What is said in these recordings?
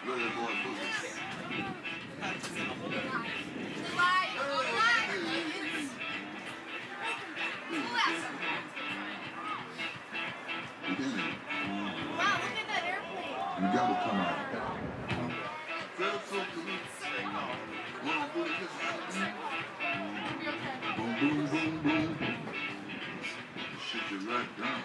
Really boy boots. Wow, look at that airplane. You gotta come out. Feel so good. Boom, boom, boom, boom. Shit you right down.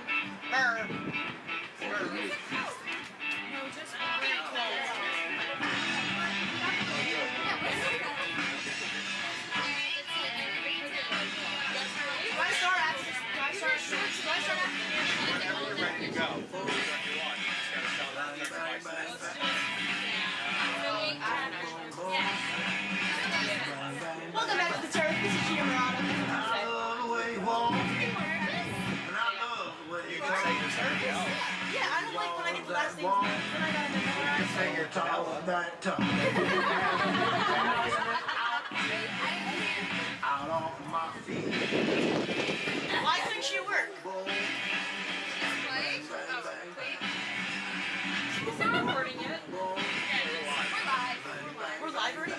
Welcome back to the turf. This is Gina Murata. I love the way you walk. And I love the way you talk. Yeah, I don't like when I get the last things when I gotta memorize. Say you're tall of that tongue. Out off my feet. Why couldn't she work? Is it recording yet? We're live. We're live already?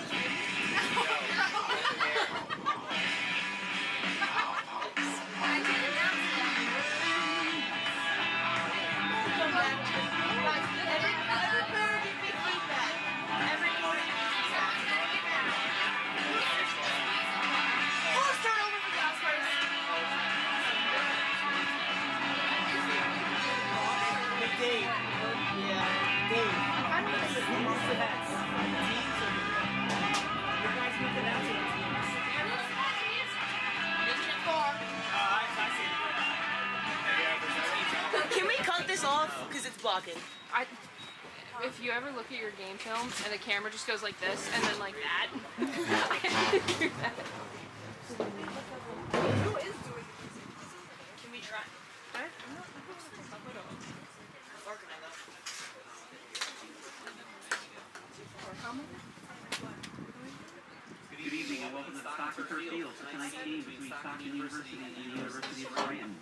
Can we cut this off? Because it's blocking. If you ever look at your game film and the camera just goes like this and then like that. Who is doing this? Can we try? Good evening and welcome to the Stockton Turf Field for tonight's game between Stockton University and the University of Scranton.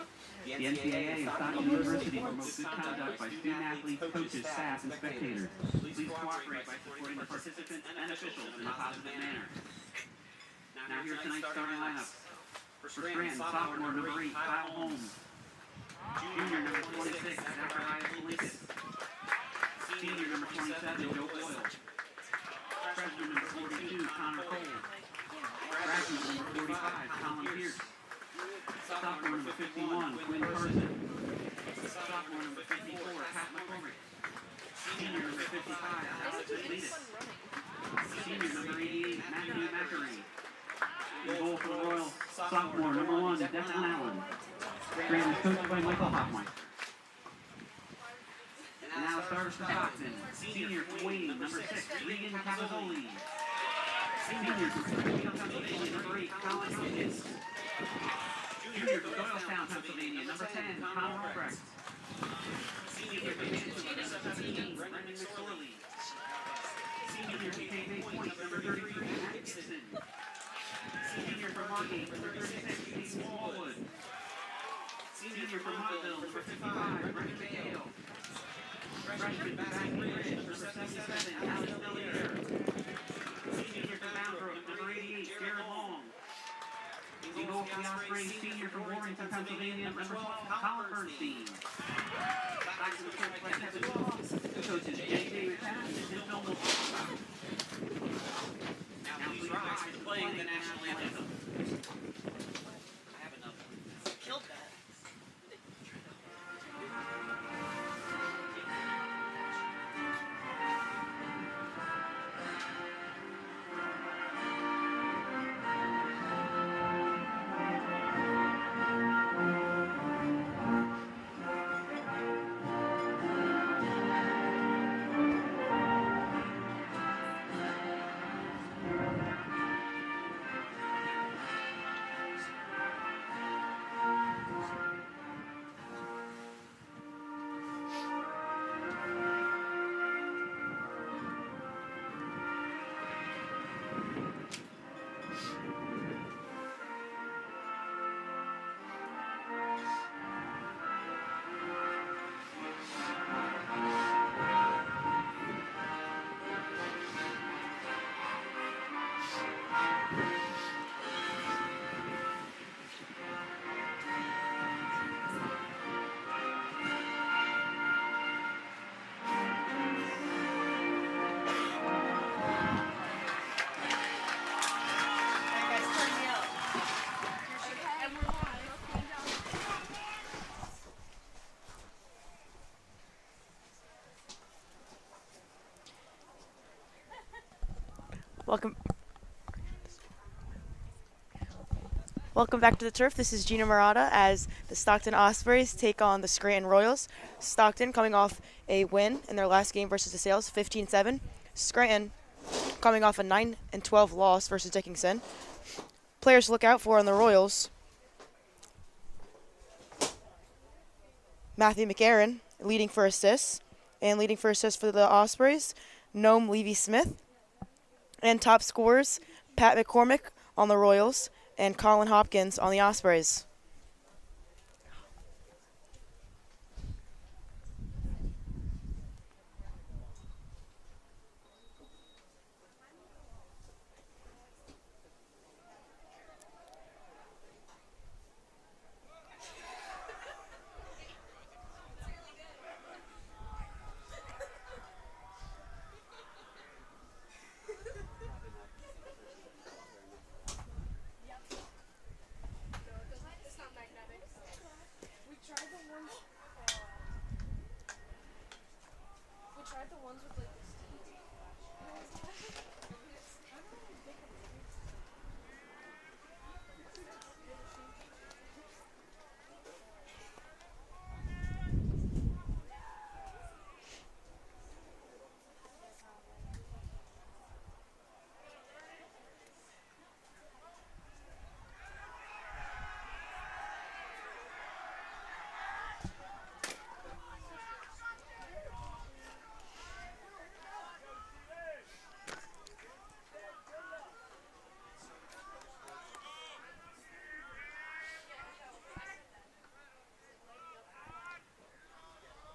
The NCAA and Stockton University promote good conduct by student athletes, coaches, staff, and spectators. Please cooperate by supporting the participants and officials in a positive manner. Now here's tonight's starting lineup. For Scranton, sophomore number 8, Kyle Holmes. Junior number 26, Zacharias Lincoln. Senior number 27, Joe Boyle. Freshman number 42, Connor Cole. Freshman number 45, Colin Pierce. Sophomore number 51, Quinn Carson. Sophomore number 54, Pat McCormick. Senior number 55, Alex Leadis. Senior number 88, Matthew Mackery. In goal for the Royals, sophomore number 1, Declan Allen. Scranton is coached by Michael Hoffmeister. And now starters for Stockton. Senior for Wayne, number 6, Regan Capizoli. Senior for Springfield, Pennsylvania, number 8, Colin Hopkins. Junior for Doylestown, Pennsylvania, number 10, Connor Albrecht. Senior for Manchester, number 17, Brendan McSorley. Senior for Bay Point, number 33, Matt Gibson. Senior for Margate, number 36, Steve Smallwood. Senior for Montville, number 55, Brendan McHale. Freshman for Baton Rouge, number 77, Alex Millier. Senior for Boundbrook, number 88, Jared Long. In goal for the Ospreys, senior from Warrington, Pennsylvania, number 12, Colin Bernstein. Back to the coach by Kevin Coaches J.J. McCann and Tim Milton. Now please rise for playing the national anthem. I have another one. Killed that. Welcome. Welcome back to the turf. This is Gina Murata as the Stockton Ospreys take on the Scranton Royals. Stockton coming off a win in their last game versus the Sales, 15-7. Scranton coming off a 9-12 loss versus Dickinson. Players to look out for on the Royals: Matthew McAaron leading for assists, and leading for assists for the Ospreys, Noam Levy-Smith. And top scorers, Pat McCormick on the Royals and Colin Hopkins on the Ospreys.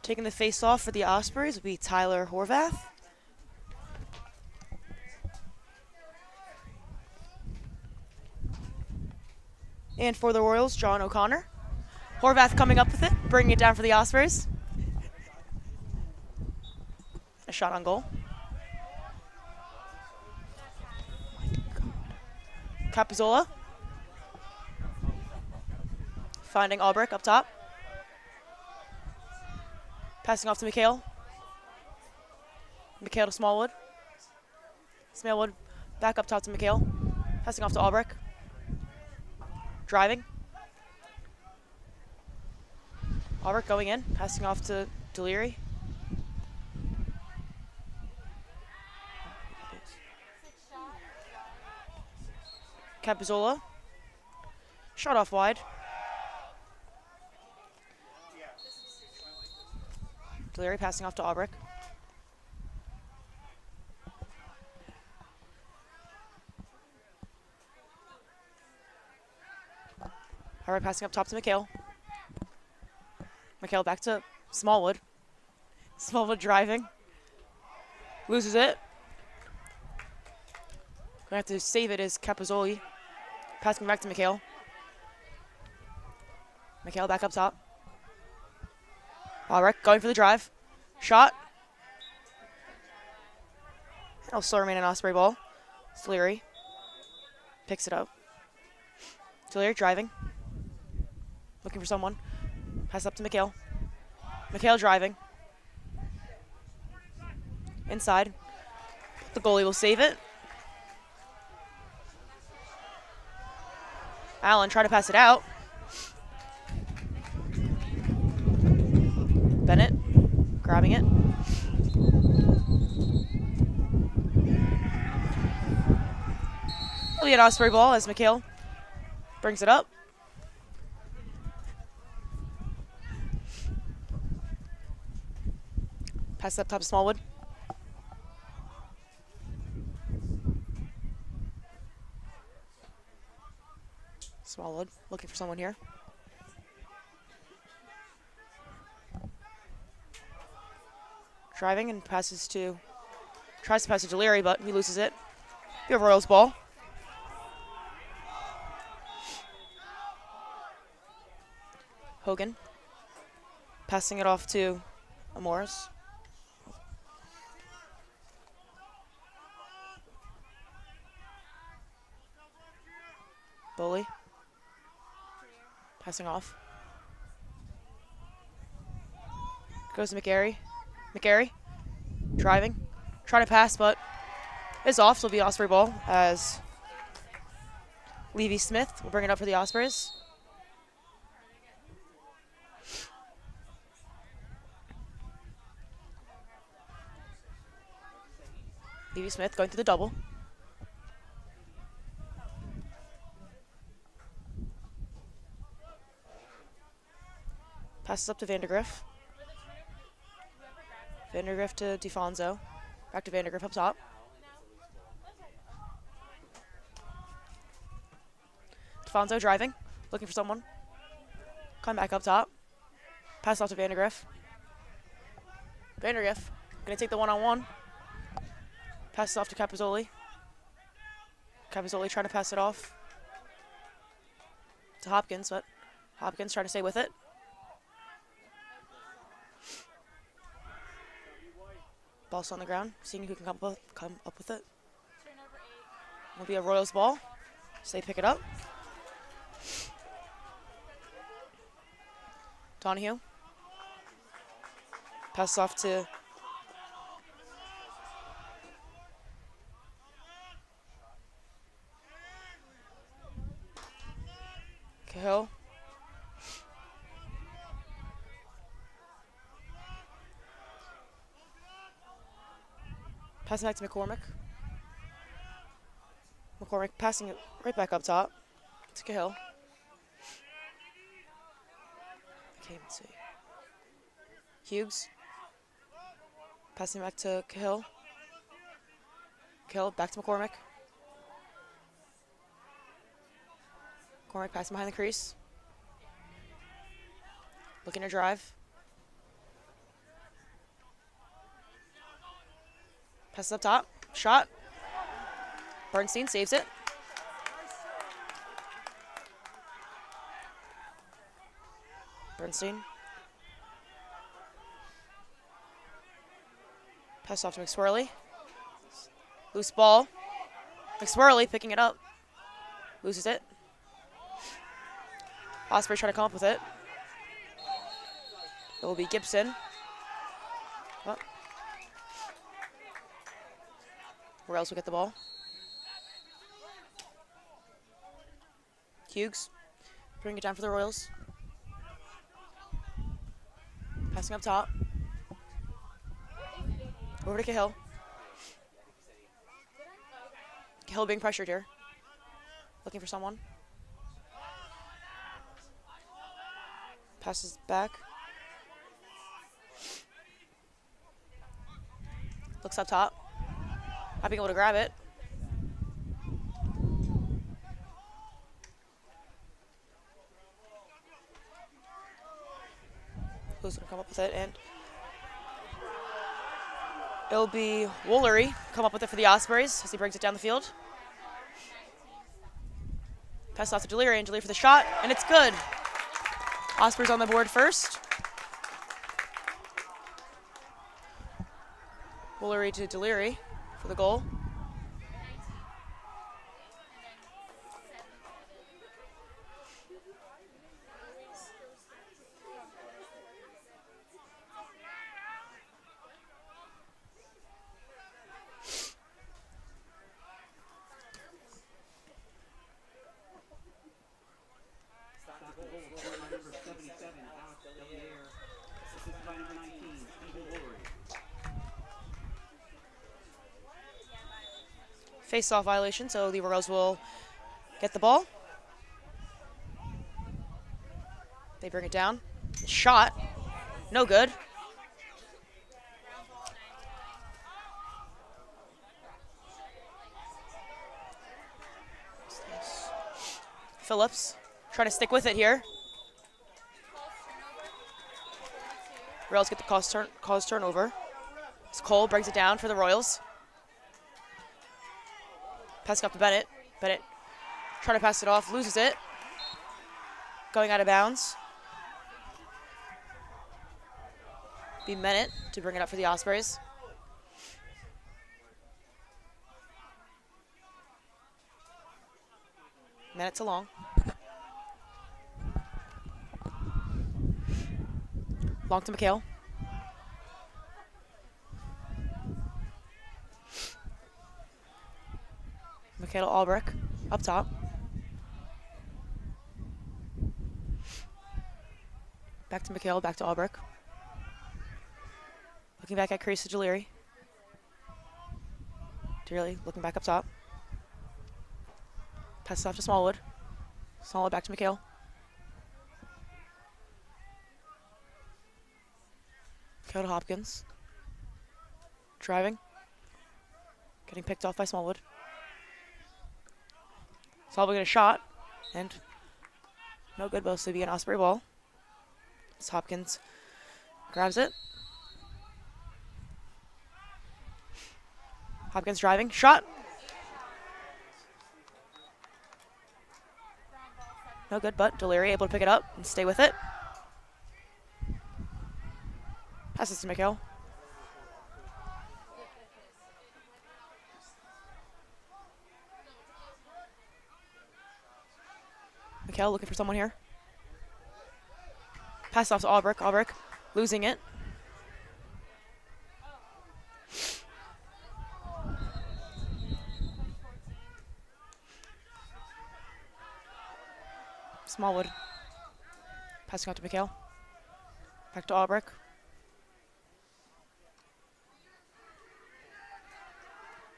Taking the face-off for the Ospreys will be Tyler Horvath. And for the Royals, John O'Connor. Horvath coming up with it, bringing it down for the Ospreys. A shot on goal. Capizzola. Finding Albrecht up top. Passing off to McHale. McHale to Smallwood. Smallwood back up top to McHale. Passing off to Albrecht. Driving. Albrecht going in. Passing off to Deliri. Capizzola. Shot off wide. Deliri passing off to Albrecht. Albrecht passing up top to McHale. McHale back to Smallwood. Smallwood driving. Loses it. Gonna have to save it is Capizzoli. Passing back to McHale. McHale back up top. Albrecht going for the drive. Shot. That'll still remain an Osprey ball. Deliri picks it up. Deliri driving. Looking for someone. Pass up to McHale. McHale driving. Inside. The goalie will save it. Allen trying to pass it out. Bennett grabbing it. We'll get Osprey ball as McHale brings it up. Pass up top to Smallwood. Smallwood looking for someone here. Driving and tries to pass to Deliri, but he loses it. We have Royals ball. Hogan passing it off to Amoris. Bowley passing off. Goes to McGarry. McGarry driving, trying to pass, but is off, so it'll be Osprey ball as Levy Smith will bring it up for the Ospreys. Levy Smith going through the double. Passes up to Vandergriff. Vandergriff to DeFonso. Back to Vandergriff up top. DeFonso driving, looking for someone. Come back up top. Pass off to Vandergriff. Vandergriff gonna take the one-on-one. Passes off to Capizzoli. Capizzoli trying to pass it off to Hopkins, but Hopkins trying to stay with it. Ball's on the ground, seeing who can come up with it. It'll be a Royals ball, so they pick it up. Donahue. Passes off to Cahill. Passing back to McCormick. McCormick passing it right back up top to Cahill. I can't even see. Hughes. Passing back to Cahill. Cahill back to McCormick. McCormick passing behind the crease. Looking to drive. Passes up top. Shot. Bernstein saves it. Bernstein. Pass off to McSwirly. Loose ball. McSwirly picking it up. Loses it. Osprey trying to come up with it. It will be Gibson. Oh. Where else will get the ball? Hughes. Bring it down for the Royals. Passing up top. Over to Cahill. Cahill being pressured here. Looking for someone. Passes back. Looks up top. Not being able to grab it. Who's going to come up with it? And it'll be Woolery come up with it for the Ospreys as he brings it down the field. Pass off to Deliri, and Deliri for the shot, and it's good. Ospreys on the board first. Woolery to Deliri for the goal. Face-off violation, so the Royals will get the ball. They bring it down. Shot. No good. Phillips trying to stick with it here. Royals get the cause turnover. As Cole brings it down for the Royals. Passing up to Bennett. Bennett trying to pass it off, loses it. Going out of bounds. Be Bennett to bring it up for the Ospreys. Bennett's along. Long to McHale. Michaela Albrecht up top. Back to Michaela, back to Albrecht. Looking back at Carissa Deliri. Deliri looking back up top. Passes off to Smallwood. Smallwood back to Michaela. Michaela to Hopkins. Driving. Getting picked off by Smallwood. Smallwood get a shot. And no good, but it'll still be an Osprey ball. As Hopkins grabs it. Hopkins driving. Shot. No good, but Deliri able to pick it up and stay with it. Passes to Mikhail. Mikhail looking for someone here. Pass off to Albrecht. Albrecht losing it. Smallwood. Passing out to Mikhail. Back to Albrecht.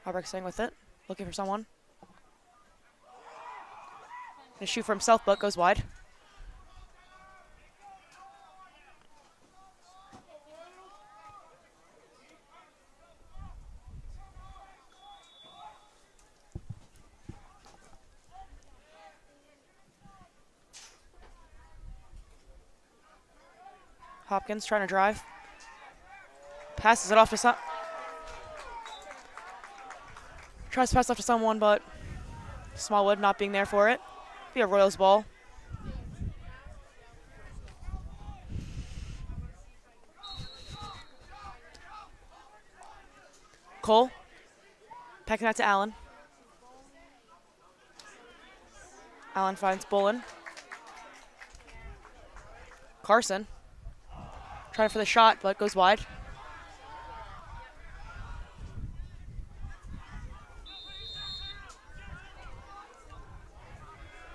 Albrecht staying with it. Looking for someone. Gonna shoot for himself, but goes wide. Hopkins trying to drive. Passes it off to tries to pass off to someone, but Smallwood not being there for it. Be a Royals ball. Cole. Packing out to Allen. Allen finds Bolin. Carson. Trying for the shot, but goes wide.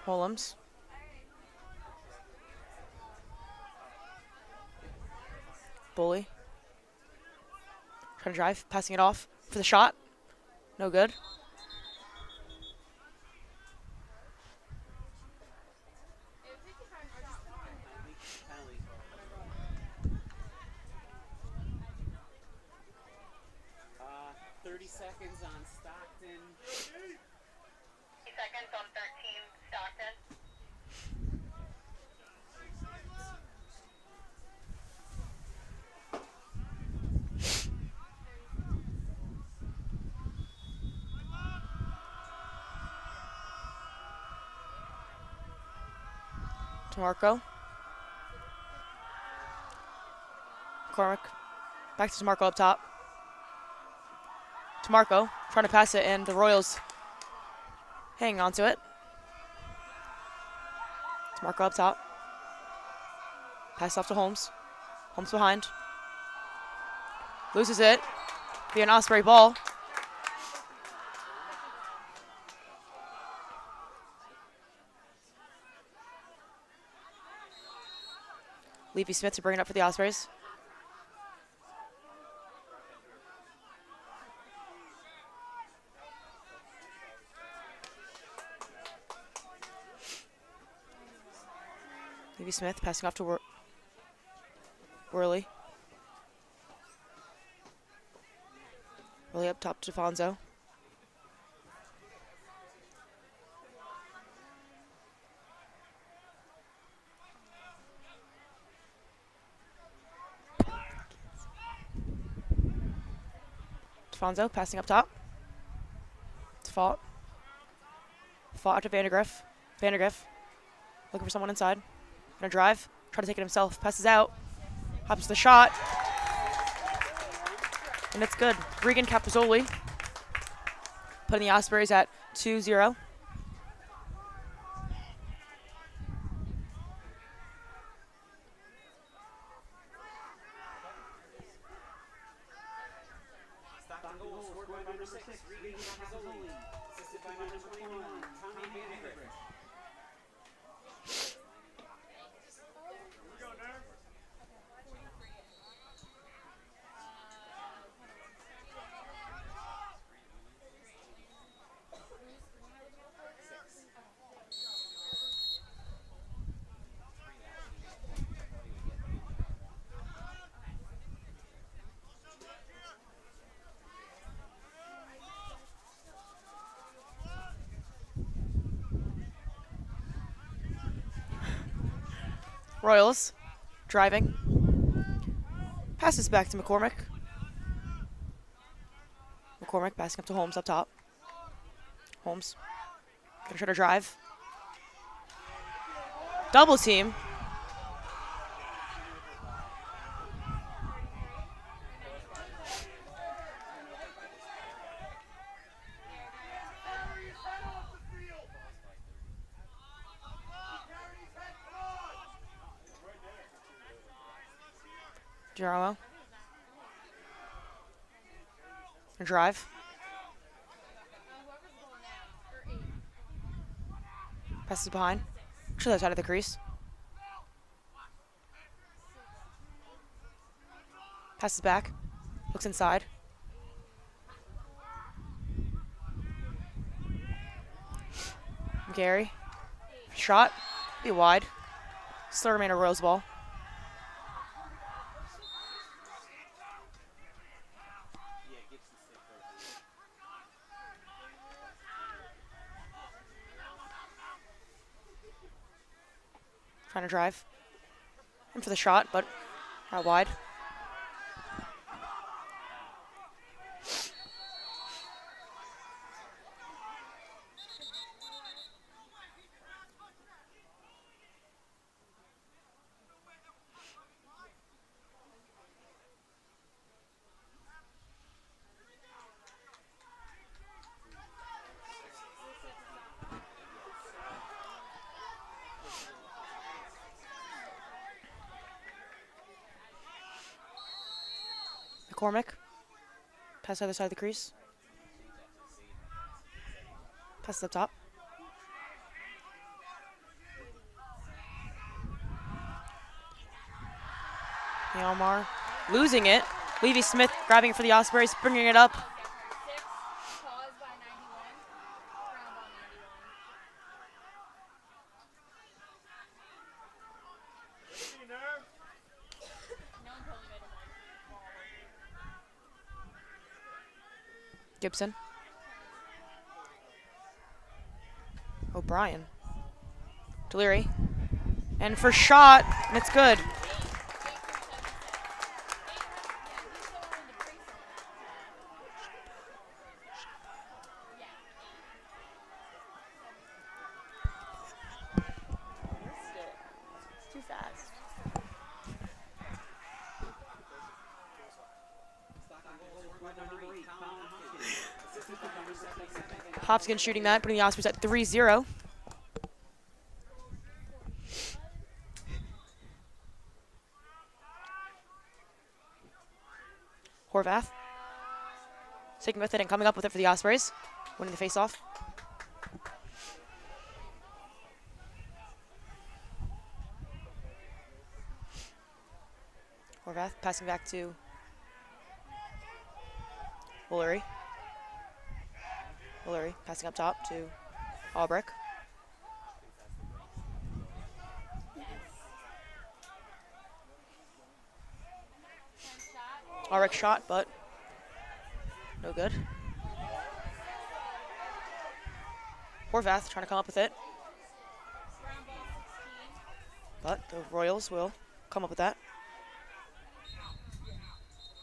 Holmes. Bully. Trying to drive, passing it off for the shot. No good. Seconds on Stockton. 30 seconds on 13 Stockton. DeMarco. Cormac. Back to DeMarco up top. DeMarco trying to pass it, and the Royals hanging on to it. DeMarco up top. Pass off to Holmes. Holmes behind. Loses it. Be an Osprey ball. Levy Smith to bring it up for the Ospreys. Levy Smith passing off to Worley. Worley up top to Defonso. Defonso passing up top. To Fault. Fault out to Vandergriff. Vandergriff looking for someone inside. Gonna drive, try to take it himself, passes out, hops the shot, and it's good. Regan Capizoli putting the Ospreys at 2-0. Stockton goal scored by number 6, reading Capizoli. Assisted by number 21, Tommy Vandergrift. Royals driving. Passes back to McCormick. McCormick passing up to Holmes up top. Holmes gonna try to drive. Double team. Geronimo. Drive. Passes behind. To the side of the crease. Passes back. Looks inside. Gary. Shot. Be wide. Still remain a Rose ball. Trying to drive. In for the shot, but out wide. McCormick. Pass to the other side of the crease. Pass up top. Yalmar losing it. Levy Smith grabbing it for the Ospreys, bringing it up. Gibson. O'Brien. Deliri. And for shot, and it's good. Too fast. Hopkins shooting that, putting the Ospreys at 3-0. Horvath sticking with it and coming up with it for the Ospreys, winning the faceoff. Horvath passing back to Woolery. Woolery passing up top to Albrecht. Albrecht shot, but no good. Horvath trying to come up with it. But the Royals will come up with that.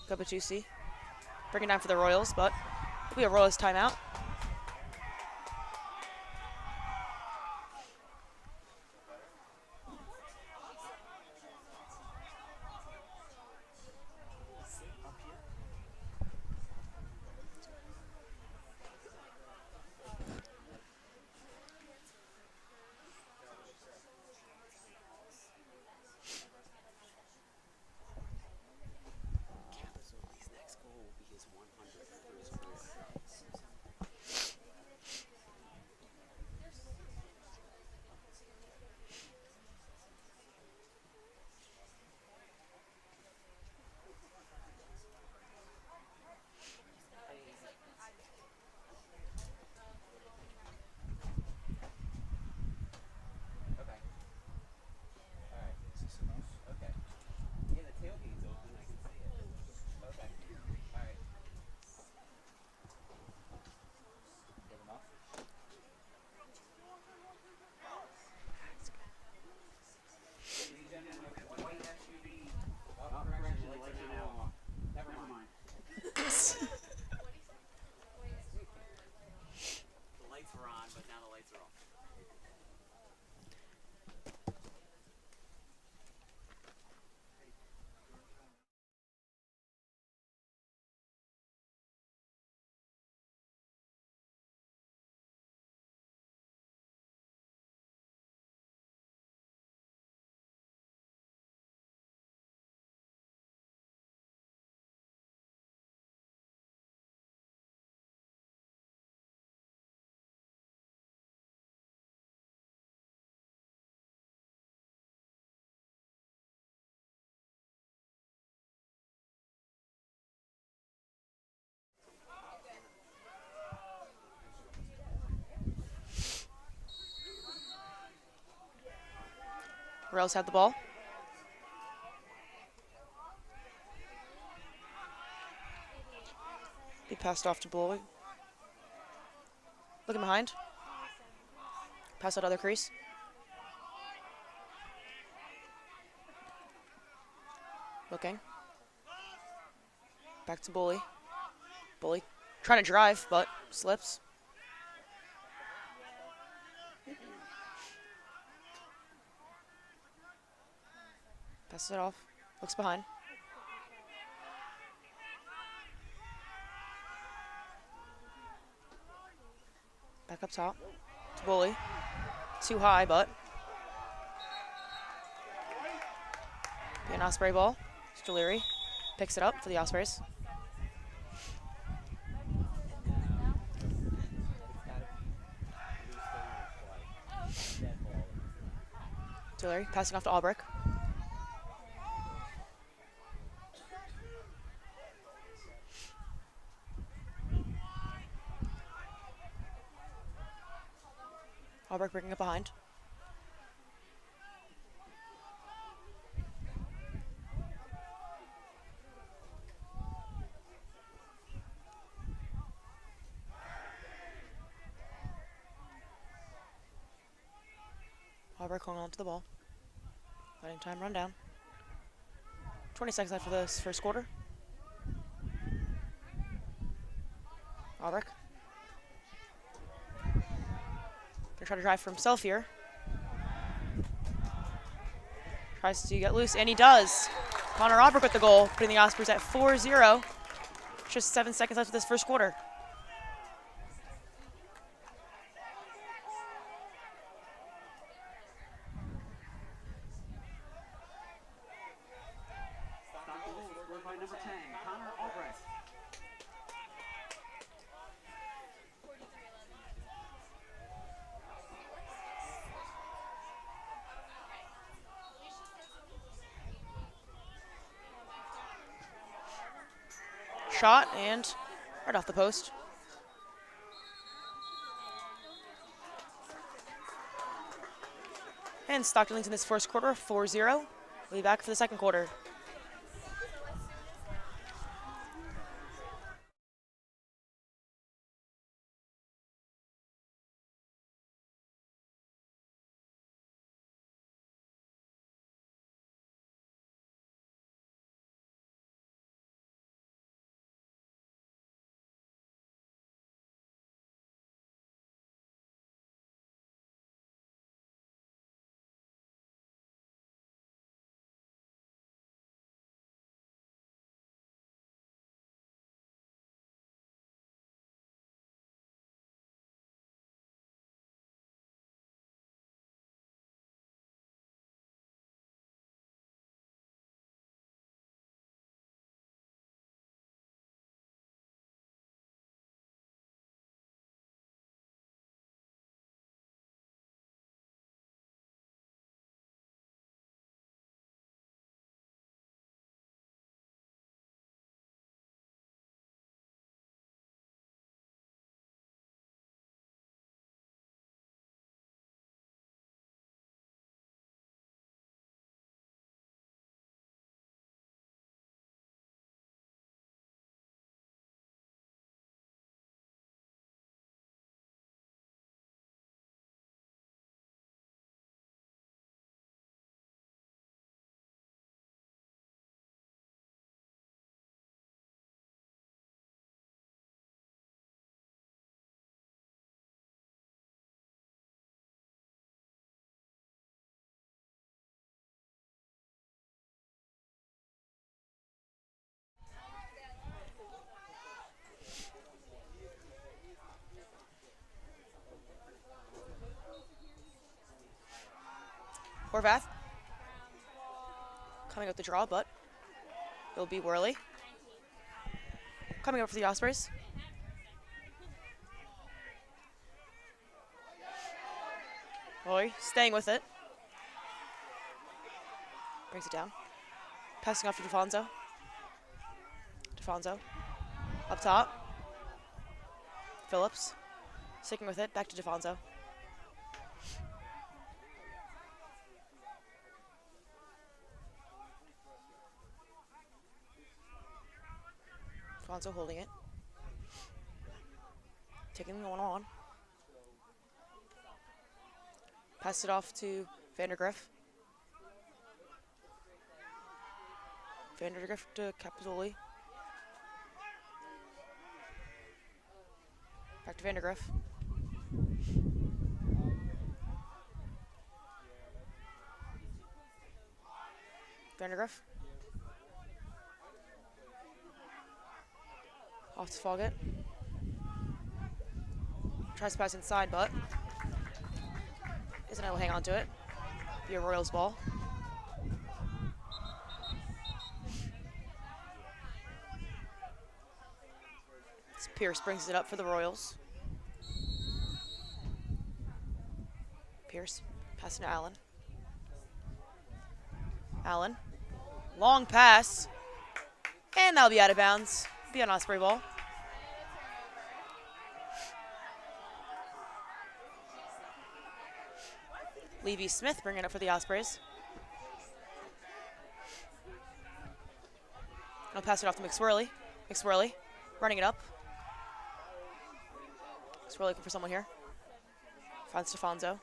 Gabatusi bring it down for the Royals, but it'll be a Royals timeout. Royals have the ball. Be passed off to Bully. Looking behind. Pass out other crease. Looking. Back to Bully. Bully trying to drive, but slips. Passes it off. Looks behind. Back up top to Bully. Too high, but be an Osprey ball. Leary picks it up for the Ospreys. Leary passing off to Albrecht. Albrecht bringing it behind. Albrecht holding on to the ball. Letting time run down. 20 seconds left for this first quarter. Albrecht. Gonna try to drive for himself here. Tries to get loose, and he does. Connor Albrecht with the goal, putting the Ospreys at 4-0. Just 7 seconds left of this first quarter. Stockton goal scored by number 10, Connor Albrecht. Shot and right off the post. And Stockton leads in this first quarter, 4-0. We'll be back for the second quarter. Horvath coming up the draw, but it'll be Worley. Coming over for the Ospreys. Worley staying with it. Brings it down. Passing off to DeFonso. DeFonso up top. Phillips sticking with it. Back to DeFonso. Fonzo holding it. Taking the 1-on-1. Pass it off to Vandergriff. Vandergriff to Capozzoli. Back to Vandergriff. Vandergriff. Off to Foggett. Tries to pass inside, but isn't able to hang on to it. Be a Royals ball. Pierce brings it up for the Royals. Pierce passing to Allen. Allen. Long pass. And that'll be out of bounds. Be an Osprey ball. Levy-Smith bringing it up for the Ospreys. I'll pass it off to McSwirly. McSwirly running it up. McSwirly looking for someone here. Finds Stefanzo.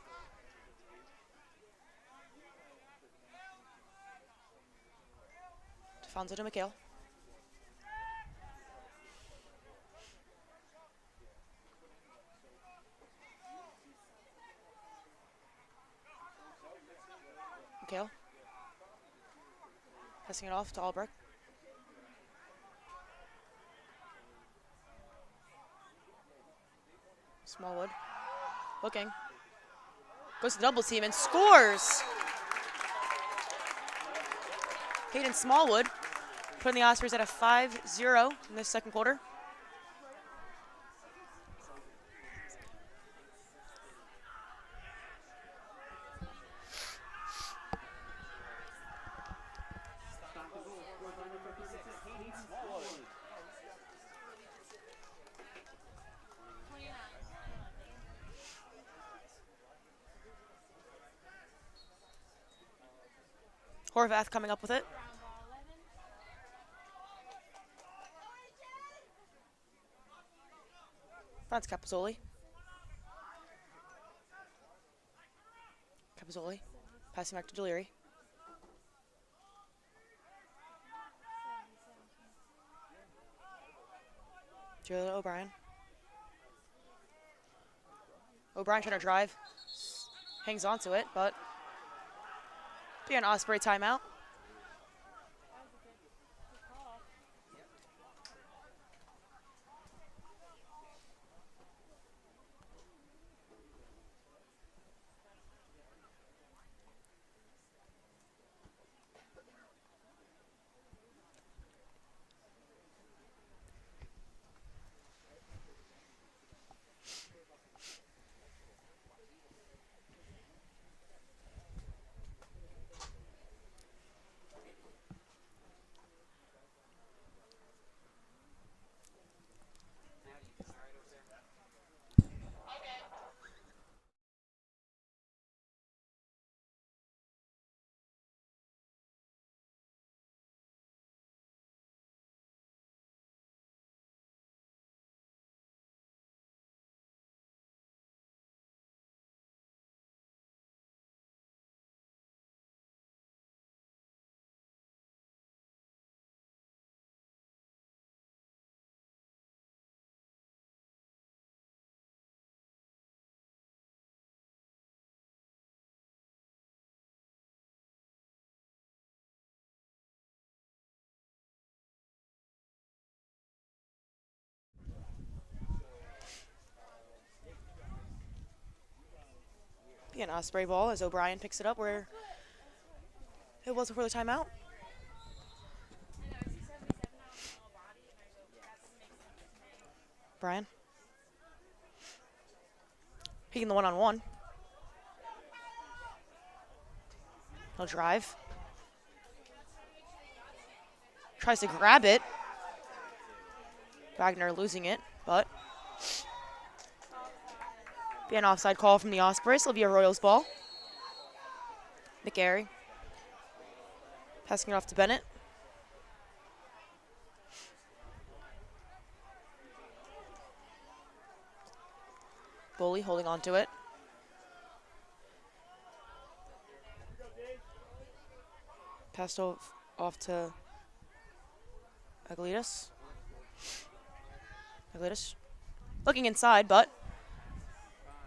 Stefanzo to McHale. McHale. Passing it off to Albrecht. Smallwood. Looking. Goes to the double team and scores! Hayden Smallwood putting the Ospreys at a 5-0 in this second quarter. Horvath coming up with it. Finds Capozzoli. Capozzoli passing back to Deliri. Julia O'Brien. O'Brien trying to drive. Hangs on to it, but be an Osprey timeout. Be an Osprey ball as O'Brien picks it up where it was before the timeout. Brian. Picking the 1-on-1. He'll drive. Tries to grab it. Wagner losing it, but be an offside call from the Ospreys. It'll be a Royals ball. McGarry. Passing it off to Bennett. Bully holding on to it. Passed off to Aglitas. Aglitas looking inside, but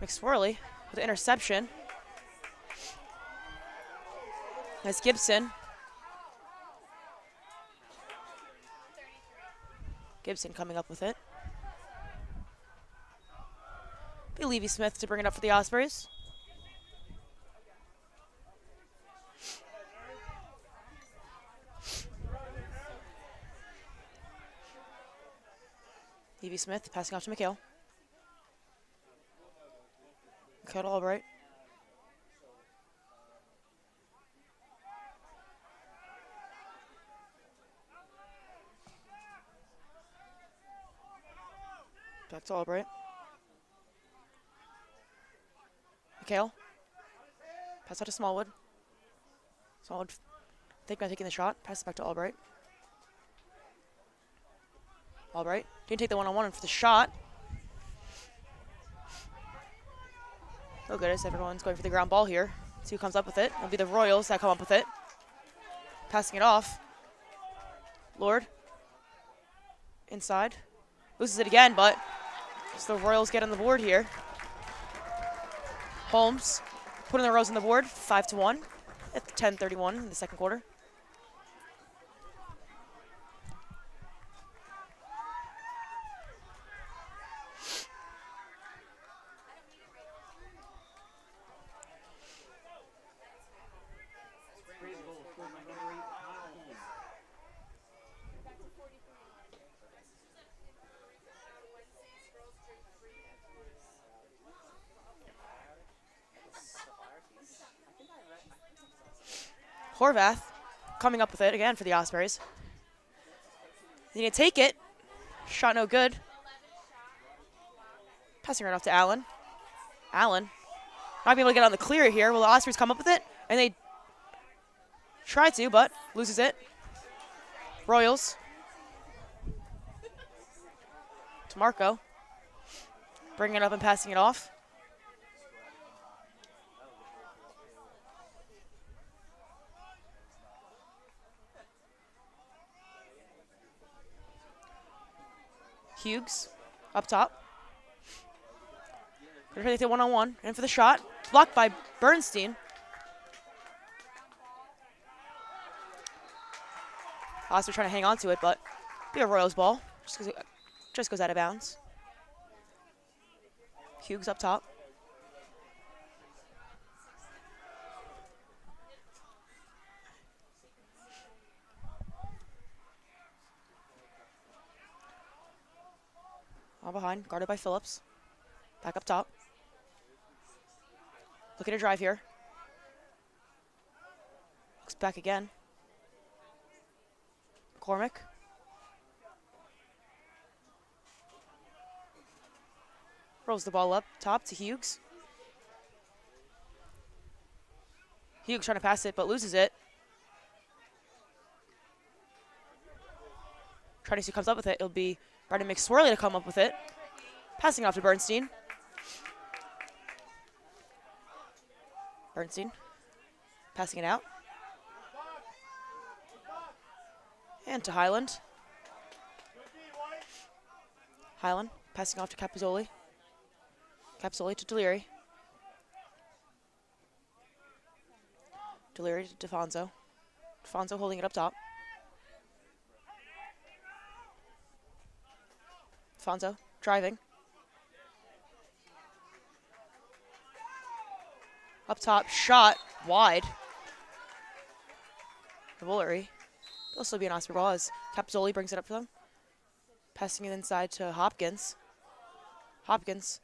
McSwirly with the interception. That's Gibson. Gibson coming up with it. Be Levy Smith to bring it up for the Ospreys. Levy Smith passing off to McHale. McHale to Albright. Back to Albright. McHale. Pass out to Smallwood. Smallwood, think about taking the shot. Pass it back to Albright. Albright didn't take the one-on-one for the shot. Oh goodness, everyone's going for the ground ball here. See who comes up with it. It'll be the Royals that come up with it. Passing it off. Lord. Inside. Loses it again, but so the Royals get on the board here. Holmes putting the Royals on the board, 5-1 at 10:31 in the second quarter. Horvath coming up with it again for the Ospreys. He's going to take it. Shot no good. Passing right off to Allen. Allen not being able to get on the clear here. Will the Ospreys come up with it? And they try to, but loses it. Royals. To Marco. Bringing it up and passing it off. Hughes up top. Gonna try to take one-on-one. In for the shot. Blocked by Bernstein. Oscar trying to hang on to it, but be a Royals ball. Just goes out of bounds. Hughes up top. All behind, guarded by Phillips. Back up top. Looking to drive here. Looks back again. McCormick. Rolls the ball up top to Hughes. Hughes trying to pass it, but loses it. Trying to see who comes up with it. It'll be Brendan McSwirly to come up with it. Passing off to Bernstein. Bernstein passing it out. And to Highland. Highland passing off to Capizzoli. Capizzoli to Deliri. Deliri to DeFonso. DeFonso holding it up top. Fonzo driving. Up top, shot wide. The Woolery. It'll still be an Osprey ball as Capizzoli brings it up for them. Passing it inside to Hopkins. Hopkins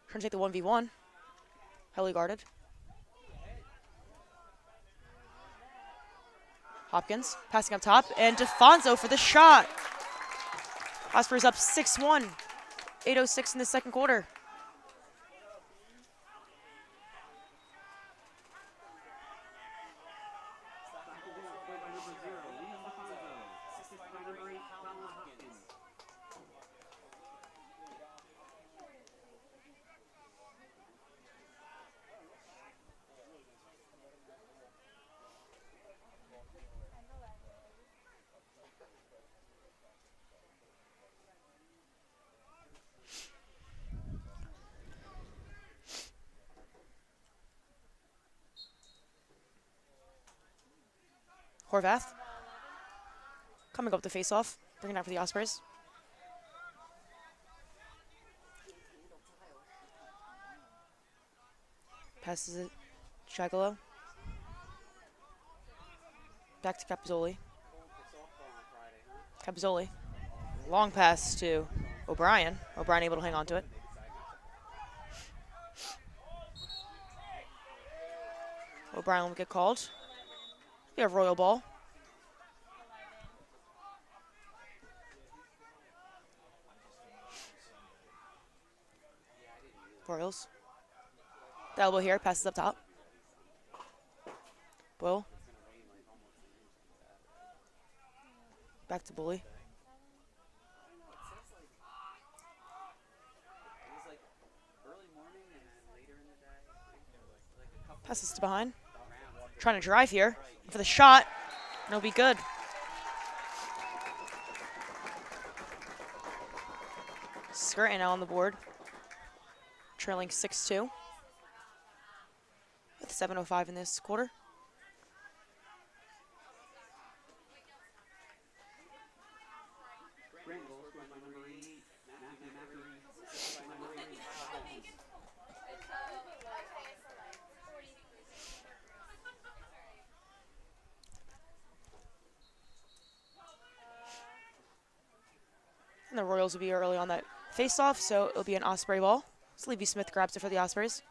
trying to take the 1v1. Heavily guarded. Hopkins passing up top, and DeFonso for the shot. Ospreys up 6-1. 8:06 in the second quarter. Horvath. Coming up with the face-off. Bringing it out for the Ospreys. Passes it. Chagalo. Back to Capizzoli. Capizzoli. Long pass to O'Brien. O'Brien able to hang on to it. O'Brien will get called. We have Royal ball. Royals. The elbow here, passes up top. Boyle. Back to Bully. Passes to behind. Trying to drive here for the shot. And it'll be good. Scranton now on the board. Trailing 6-2. With 7:05 in this quarter. And the Royals will be early on that face-off, so it'll be an Osprey ball. So Levy Smith grabs it for the Ospreys.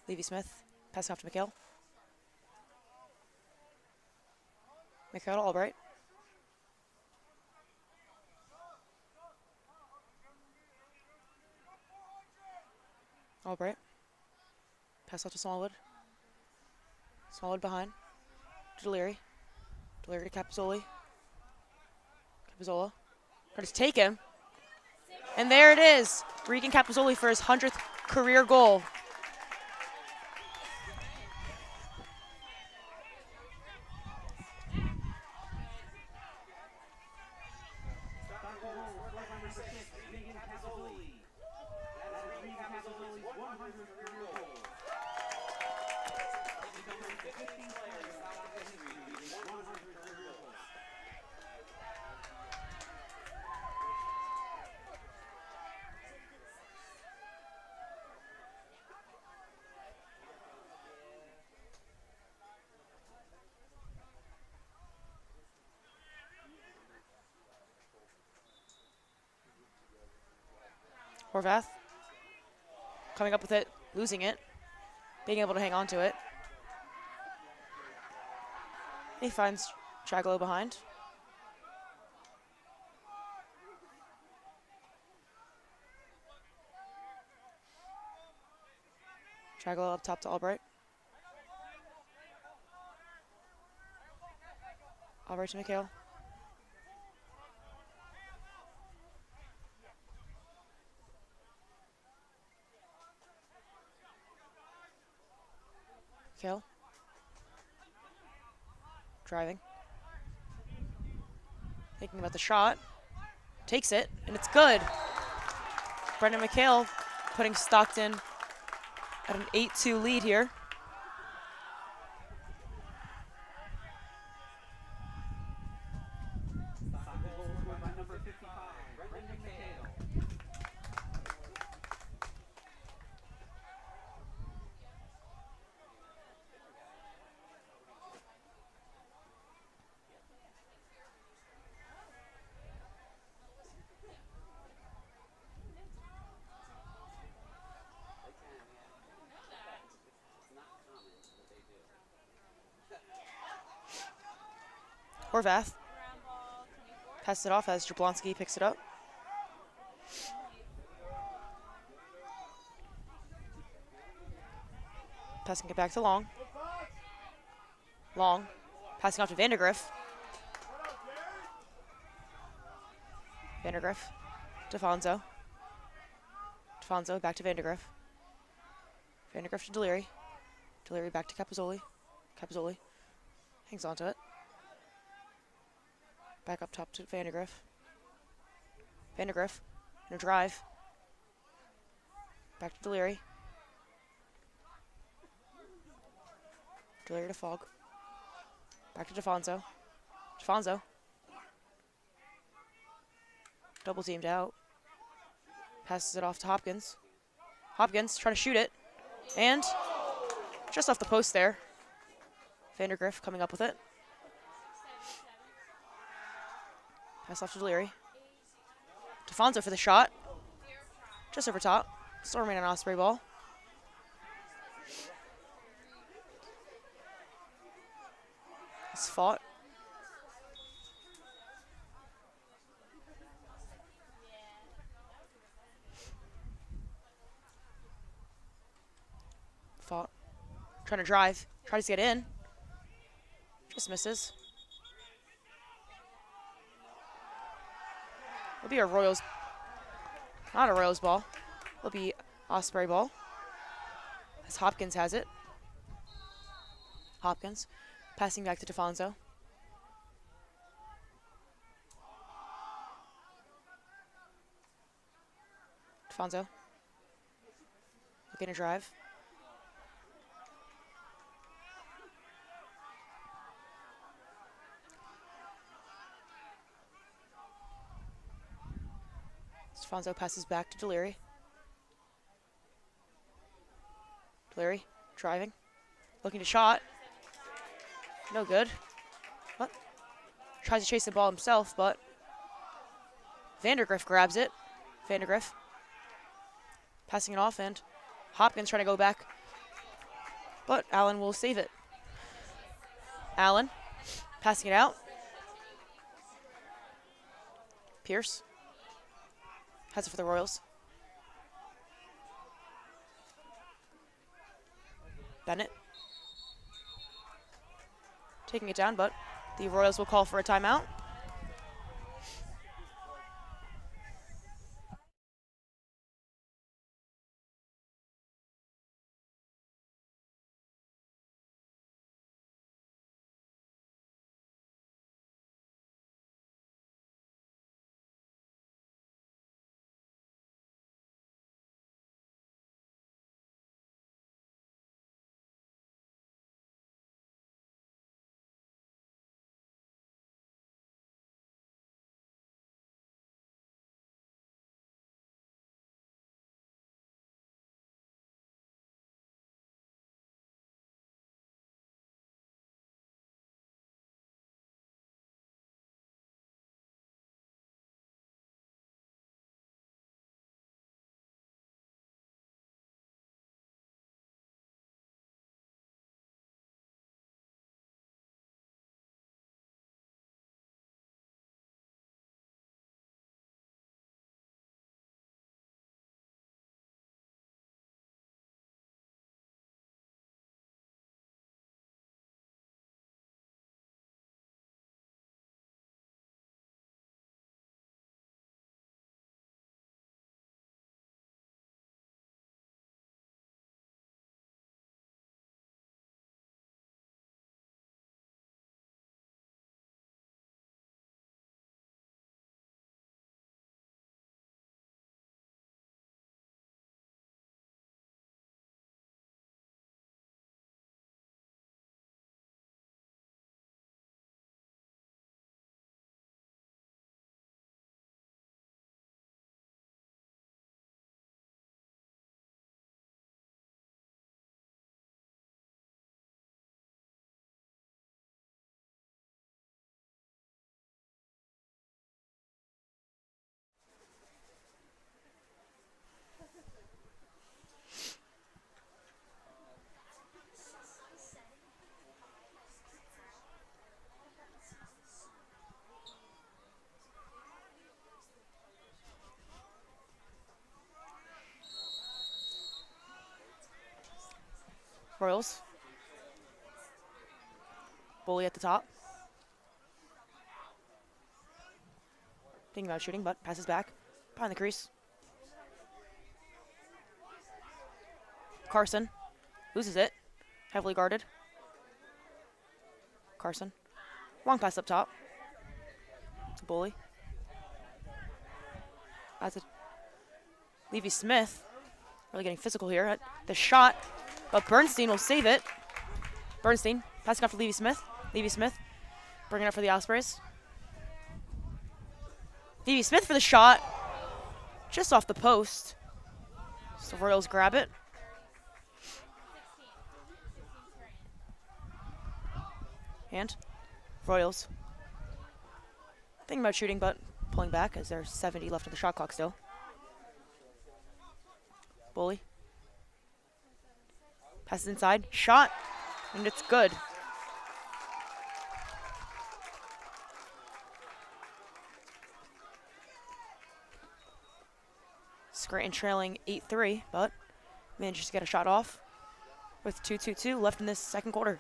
Levy Smith passing off to McHale. McHale to Albright. Albright. Pass off to Smallwood. Smallwood behind. To Deliri. Deliri to Capizzoli. Capizzola. Tries to take him. And there it is. Regan Capizzoli for his 100th career goal. Horvath coming up with it, losing it, being able to hang on to it. He finds Chagalo behind. Chagalo up top to Albright. Albright to McHale. McHale. Driving. Thinking about the shot. Takes it, and it's good. Brendan McHale putting Stockton at an 8-2 lead here. Horvath passes it off as Jablonski picks it up. Passing it back to Long. Long passing off to Vandergriff. Vandergriff to Fonzo. Fonzo back to Vandergriff. Vandergriff to Deliri. Deliri back to Capizzoli. Capizzoli hangs on to it. Back up top to Vandergriff. Vandergriff in a drive. Back to Deliri. Deliri to Fogg. Back to DeFonso. DeFonso. Double teamed out. Passes it off to Hopkins. Hopkins trying to shoot it. And just off the post there. Vandergriff coming up with it. Pass off to Deliri. DeFonso for the shot. Just over top. Still remain an Osprey ball. It's fought. Fought. Trying to drive. Tries to get in. Just misses. It'll be a Royals. Not a Royals ball. It'll be Osprey ball. As Hopkins has it. Hopkins passing back to DeFonso. DeFonso. Looking to drive. DeFonso passes back to Deliri. Deliri driving. Looking to shot. No good. What? Tries to chase the ball himself, but Vandergriff grabs it. Vandergriff passing it off, and Hopkins trying to go back, but Allen will save it. Allen passing it out. Pierce has it for the Royals. Bennett taking it down, but the Royals will call for a timeout. Royals. Bully at the top. Thinking about shooting, but passes back. Behind the crease. Carson loses it. Heavily guarded. Carson. Long pass up top. Bully. That's it. Levy Smith really getting physical here at the shot, but Bernstein will save it. Bernstein passing off to Levy Smith. Levy Smith bringing it up for the Ospreys. Levy Smith for the shot. Just off the post. So Royals grab it. And Royals thinking about shooting, but pulling back as there's 70 left of the shot clock still. Bully passes inside, shot, and it's good. Scranton trailing 8-3, but manages to get a shot off with 2:22 left in this second quarter.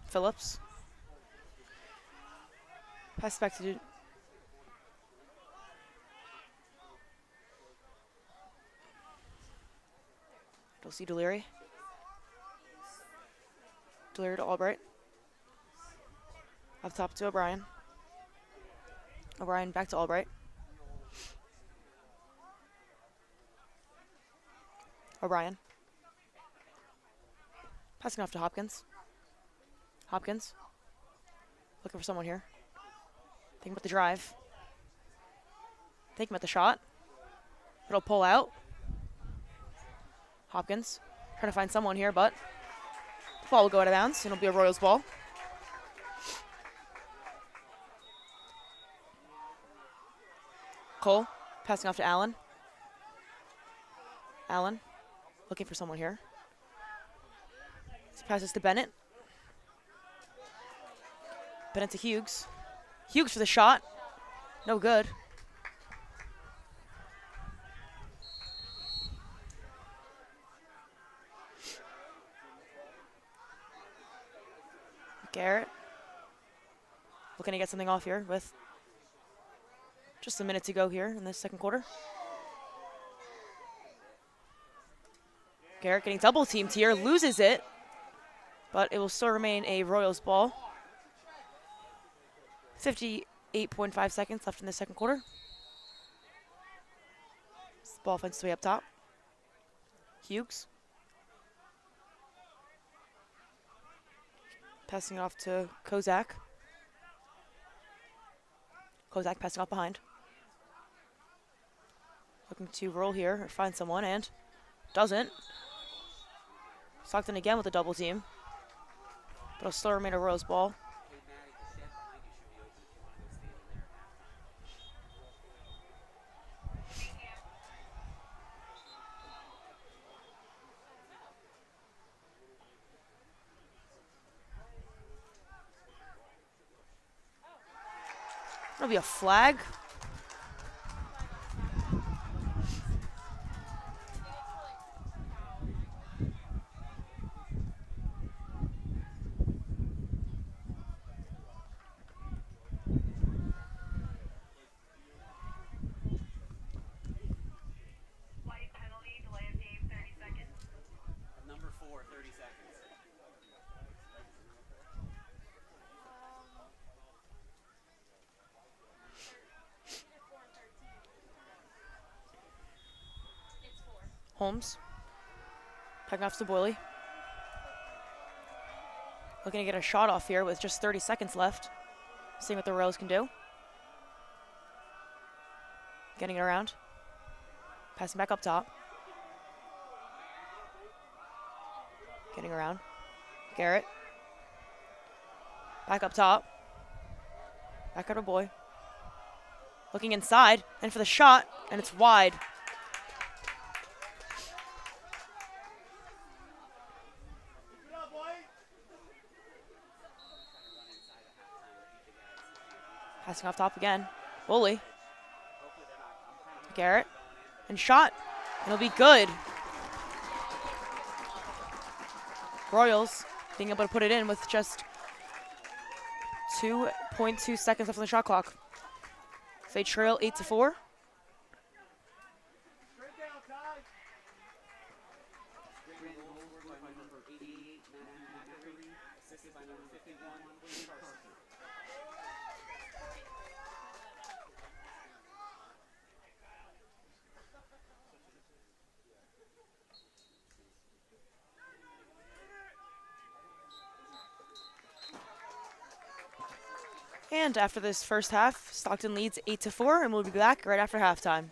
Phillips. Pass back to Dulcie Deliri. Deliri to Albright. Up top to O'Brien. O'Brien back to Albright. O'Brien. Passing off to Hopkins. Hopkins. Looking for someone here. Thinking about the drive. Thinking about the shot. It'll pull out. Hopkins trying to find someone here, but the ball will go out of bounds, and it'll be a Royals ball. Cole passing off to Allen. Allen looking for someone here. He passes to Bennett. Bennett to Hughes. Hughes for the shot. No good. Garrett looking to get something off here with just a minute to go here in this second quarter. Garrett getting double teamed here, loses it, but it will still remain a Royals ball. 58.5 seconds left in the second quarter. This ball finds its way up top. Hughes. Passing off to Kozak. Kozak passing off behind. Looking to roll here or find someone, and doesn't. Stockton again with a double team. But it'll still remain a Royals ball. It'll be a flag. Number 4, 30 seconds. Holmes. Packing off to Boyley. Looking to get a shot off here with just 30 seconds left. Seeing what the Royals can do. Getting it around. Passing back up top. Getting around. Garrett. Back up top. Back out of Boy. Looking inside, and for the shot, and it's wide. Passing off top again. Bully. Garrett. And shot. And it'll be good. Royals being able to put it in with just 2.2 seconds left on the shot clock. So they trail 8-4. And after this first half, Stockton leads 8-4, and we'll be back right after halftime.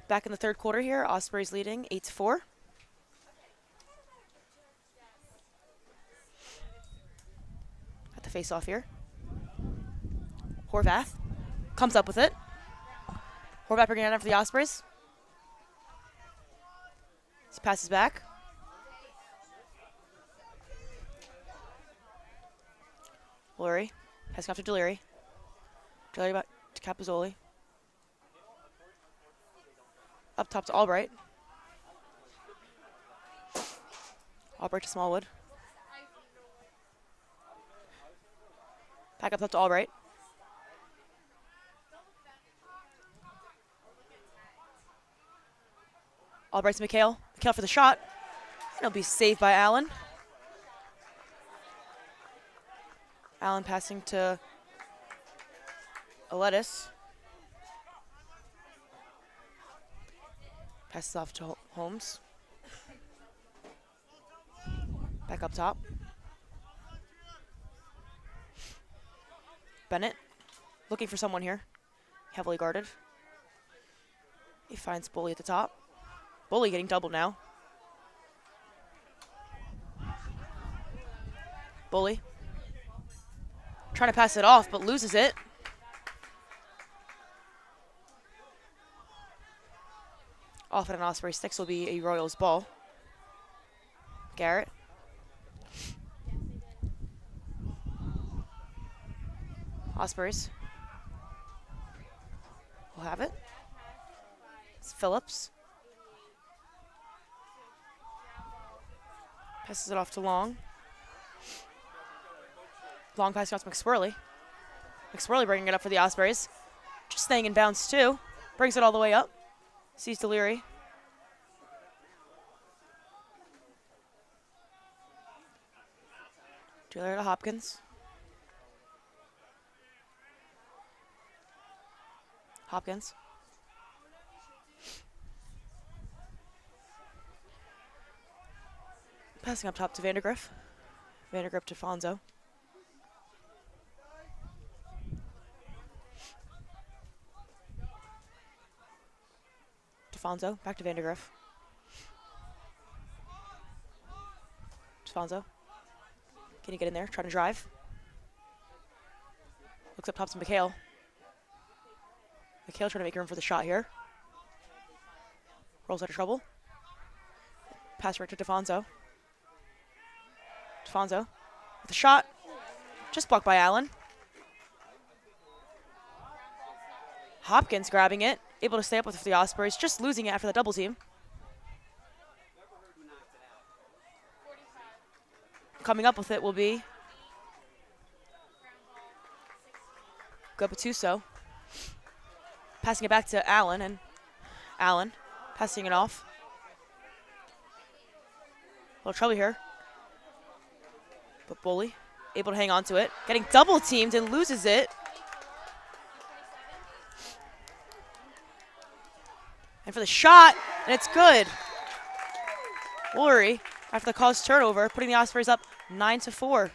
Back in the third quarter here, Ospreys leading 8-4. At the face-off here. Horvath comes up with it. Horvath bringing it down for the Ospreys. He passes back. Lurie. Passing off to Deliri. Deliri back to Capozzoli. Up top to Albright. Albright to Smallwood. Back up top to Albright. Albright to McHale. McHale for the shot. And it'll be saved by Allen. Allen passing to Aledis. Passes off to Holmes. Back up top. Bennett looking for someone here. Heavily guarded. He finds Bully at the top. Bully getting doubled now. Bully trying to pass it off, but loses it. Off at an Osprey six will be a Royals ball. Garrett. Ospreys will have it. It's Phillips. Passes it off to Long. Long passing out to McSwirly. McSwirly bringing it up for the Ospreys. Just staying in bounds too. Brings it all the way up. Sees Deliri. Deliri to Hopkins. Hopkins. Passing up top to Vandergriff. Vandergriff to Fonzo. Fonzo, back to Vandergriff. Fonzo. Can he get in there? Trying to drive. Looks up top to McHale. McHale trying to make room for the shot here. Rolls out of trouble. Pass right to DeFonso. DeFonso with a shot. Just blocked by Allen. Hopkins grabbing it. Able to stay up with the Ospreys, just losing it after the double team. Coming up with it will be Gopatuso. Passing it back to Allen, and Allen passing it off. A little trouble here. But Bully able to hang on to it. Getting double teamed and loses it. And for the shot, and it's good. Lurie, after the caused turnover, putting the Ospreys up 9-4.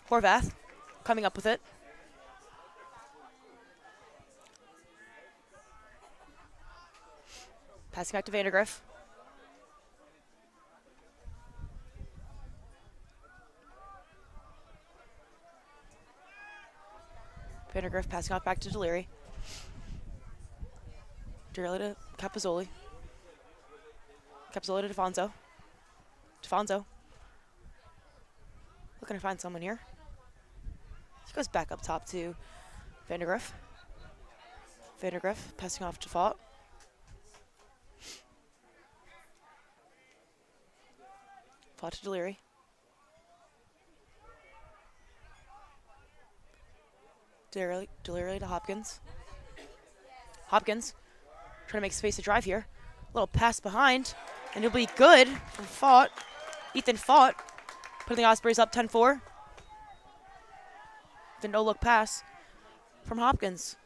Horvath coming up with it. Passing back to Vandergriff. Vandergriff passing off back to Deliri. Deliri to Capozzoli. Capozzoli to DeFonso. DeFonso. Looking to find someone here. He goes back up top to Vandergriff. Vandergriff passing off to Fott. Fott to Deliri. Deliri to Hopkins. Hopkins trying to make space to drive here. Little pass behind, and he'll be good from Fought. Ethan Fought putting the Ospreys up 10-4. The no-look pass from Hopkins.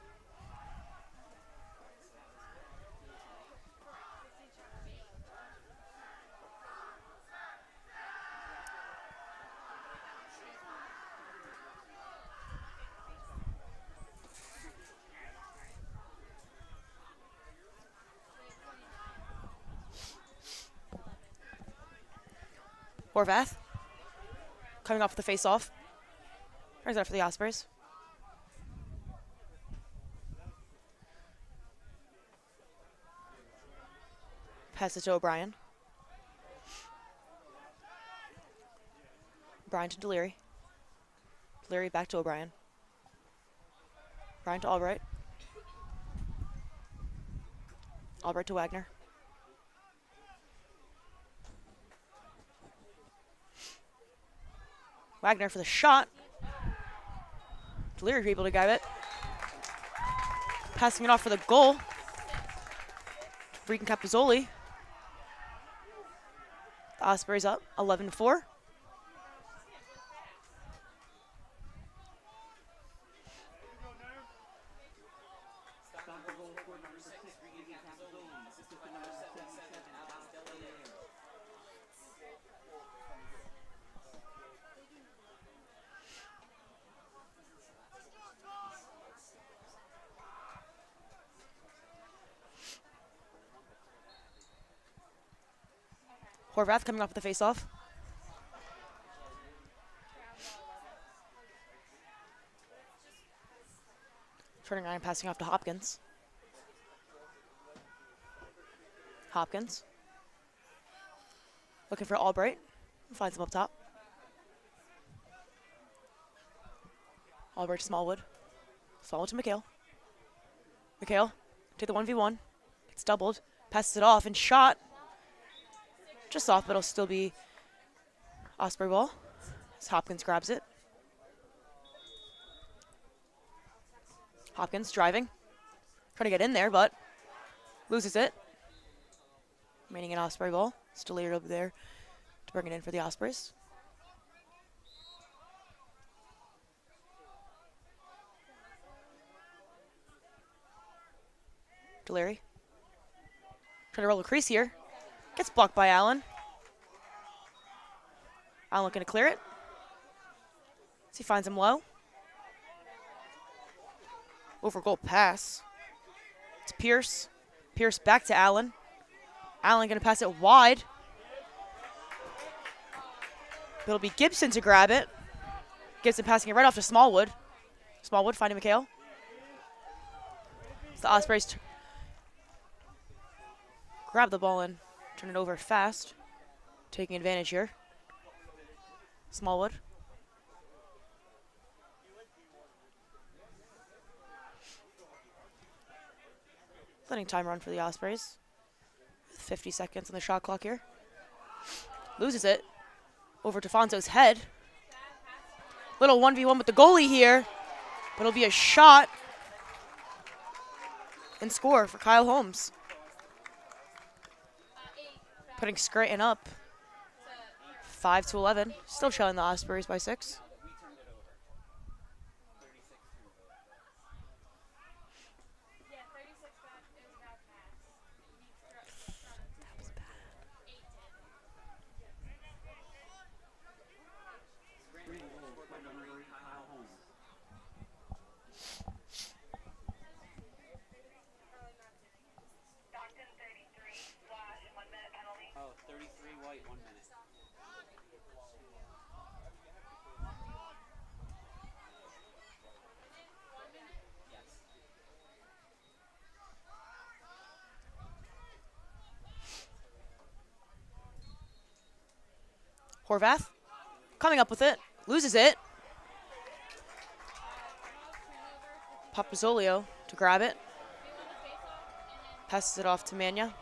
Horvath coming off the face-off. Brings it up for the Ospreys. Pass it to O'Brien. O'Brien to Deliri. Deliri back to O'Brien. O'Brien to Albright. Albright to Wagner. Wagner for the shot. Deliri able to grab it. Passing it off for the goal. Freaking Capozzoli. The Ospreys up 11-4. Horvath coming off with the face-off. Turning around and passing off to Hopkins. Hopkins. Looking for Albright. Finds him up top. Albright to Smallwood. Smallwood to McHale. McHale to the 1v1. Gets doubled. Passes it off and shot. Just off, but it'll still be Osprey ball as Hopkins grabs it. Hopkins driving. Trying to get in there, but loses it. Remaining in Osprey ball. Still over there to bring it in for the Ospreys. Deliri. Trying to roll the crease here. Gets blocked by Allen. Allen looking to clear it. As he finds him low. Over goal pass. It's Pierce. Pierce back to Allen. Allen going to pass it wide. It'll be Gibson to grab it. Gibson passing it right off to Smallwood. Smallwood finding McHale. It's the Ospreys grab the ball and turn it over fast. Taking advantage here. Smallwood. Letting time run for the Ospreys. 50 seconds on the shot clock here. Loses it. Over to Fonzo's head. Little 1v1 with the goalie here. But it'll be a shot. And score for Kyle Holmes. Putting Scranton up 5-11. Still trailing the Ospreys by 6. Oh, 33 white, 1 minute. Horvath coming up with it. Loses it. Papazzolio to grab it. Passes it off to Mania.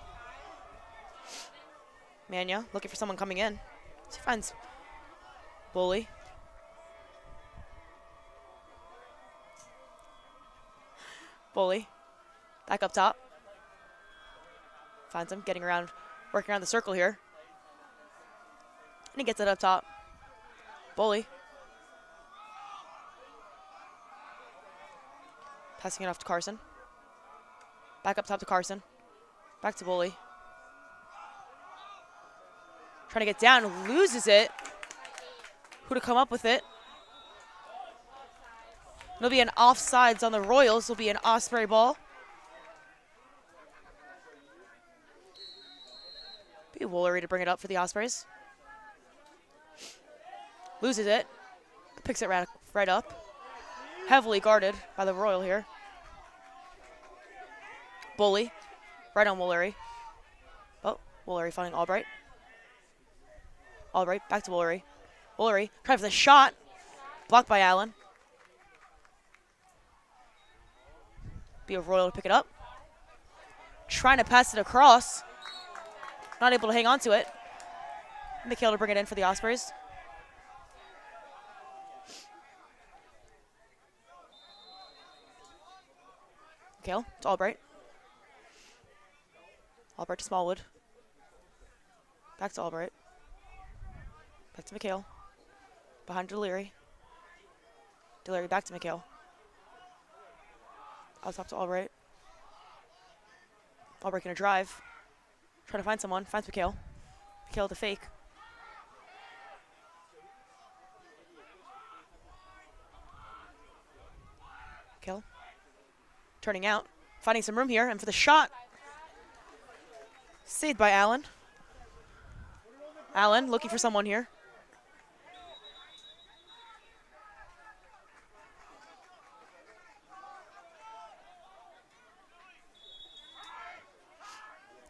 Mania looking for someone coming in. He finds Bully. Bully back up top. Finds him, getting around, working around the circle here. And he gets it up top. Bully. Passing it off to Carson. Back up top to Carson. Back to Bully. Trying to get down, loses it. Who to come up with it? It'll be an offsides on the Royals. It'll be an Osprey ball. Be Woolery to bring it up for the Ospreys. Loses it. Picks it right up. Heavily guarded by the Royal here. Bully. Right on Woolery. Oh, Woolery finding Albright. Albright, back to Woolery. Woolery, trying for the shot. Blocked by Allen. Be a Royal to pick it up. Trying to pass it across. Not able to hang on to it. Mikhail to bring it in for the Ospreys. Mikhail to Albright. Albright to Smallwood. Back to Albright. Back to Mikhail. Behind Deliri. Deliri back to Mikhail. Out top to Albright. Albright gonna drive. Trying to find someone. Finds Mikhail. Mikhail the fake. Mikhail. Turning out. Finding some room here. And for the shot. Saved by Allen. Allen looking for someone here.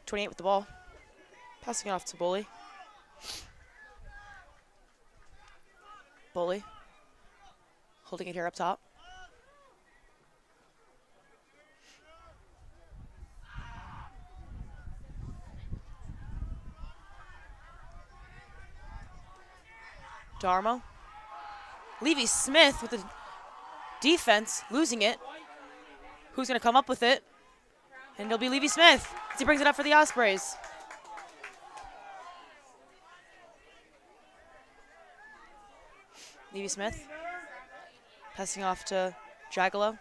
.28 with the ball. Passing it off to Bully. Bully. Holding it here up top. Darmo. Levy-Smith with the defense, losing it. Who's going to come up with it? And it'll be Levy-Smith as he brings it up for the Ospreys. Levy-Smith passing off to Jagalo.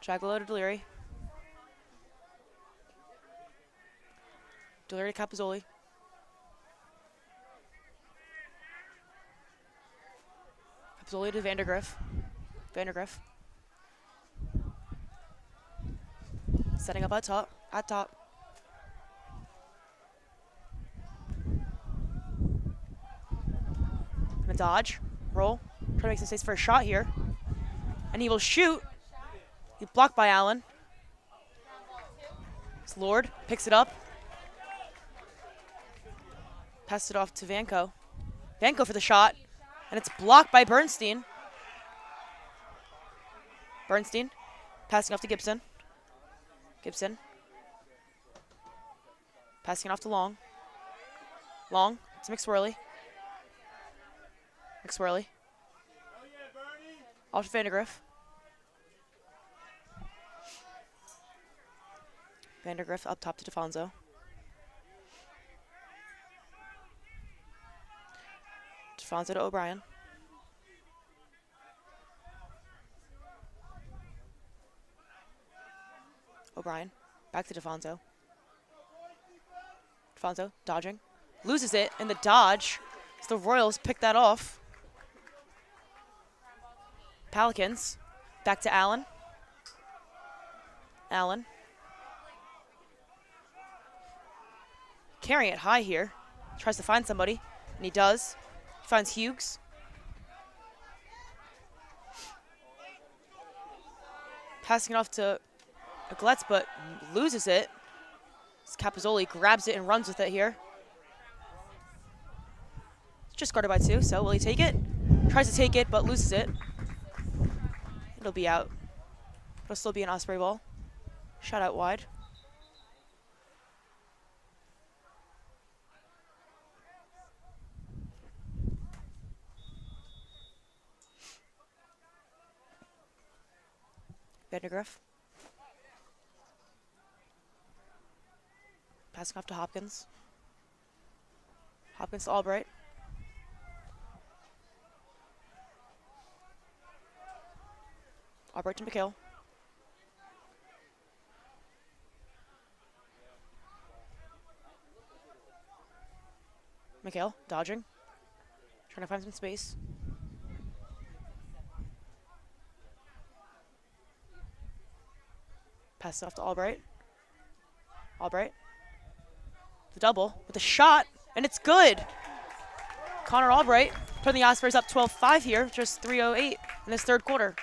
Jagalo to Deliri. Deliri to Capozzoli. Capozzoli to Vandergriff. Vandergriff. Setting up at top. Gonna dodge, roll, try to make some space for a shot here. And he will shoot. He's blocked by Allen. It's Lord, picks it up. Passed it off to Vanko. Vanko for the shot. And it's blocked by Bernstein. Bernstein passing off to Gibson. Gibson. Passing it off to Long. Long to McSwirly. McSwirly. Off to Vandergriff. Vandergriff up top to DeFonso. DeFonso to O'Brien. O'Brien, back to DeFonso. DeFonso dodging. Loses it in the dodge. So the Royals pick that off. Pelicans, back to Allen. Allen. Carrying it high here. Tries to find somebody, and he does. He finds Hughes. Passing it off to Gletz, but loses it. Capozzoli grabs it and runs with it here. Just guarded by two, so will he take it? Tries to take it, but loses it. It'll be out. It'll still be an Osprey ball. Shot out wide. Vandergriff. Passing off to Hopkins. Hopkins to Albright. Albright to McHale. McHale dodging. Trying to find some space. Pass it off to Albright. Albright. The double with a shot, and it's good. Connor Albright putting the Ospreys up 12-5 here, just 3:08 in this third quarter.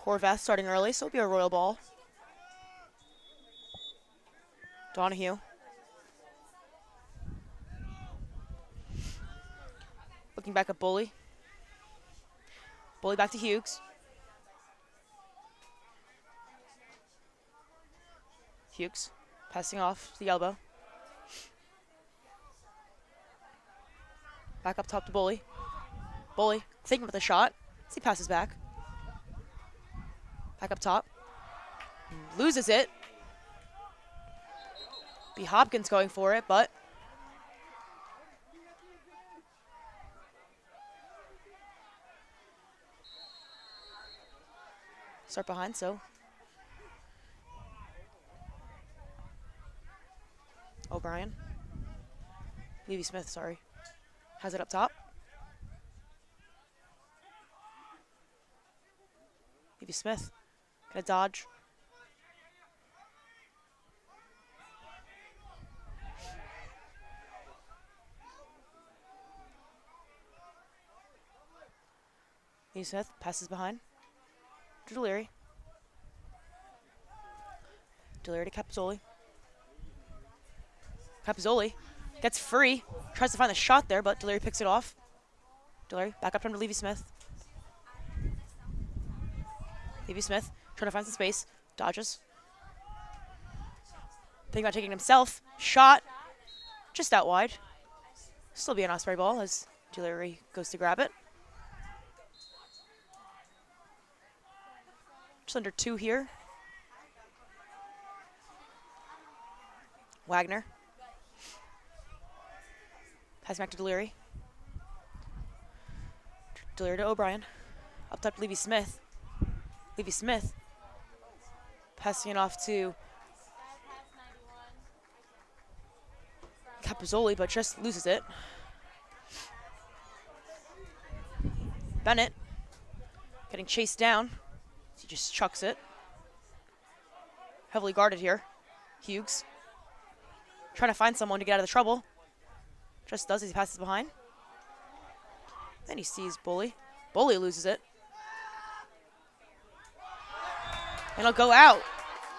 Horvath starting early, so it'll be a Royal ball. Donahue. Looking back at Bully. Bully back to Hughes. Hughes passing off to the elbow. Back up top to Bully. Bully thinking with a shot as he passes back. Back up top. Loses it. Be Hopkins going for it, but start behind, so O'Brien. Levy Smith, sorry. Has it up top. Levy Smith. Gonna dodge. Levy Smith passes behind. To Deliri. Deliri to Capizzoli. Capizzoli gets free. Tries to find the shot there, but Deliri picks it off. Deliri back up to Levy Smith. Levy Smith trying to find some space. Dodges. Thinking about taking it himself. Shot. Just out wide. Still be an Osprey ball as Deliri goes to grab it. Just under 2 here. Wagner. Passing back to Deliri. Deliri to O'Brien. Up top to Levy Smith. Levy Smith. Passing it off to Capizzoli, but just loses it. Bennett getting chased down. He just chucks it. Heavily guarded here. Hughes trying to find someone to get out of the trouble. Just does as he passes behind. Then he sees Bully. Bully loses it. And it'll go out.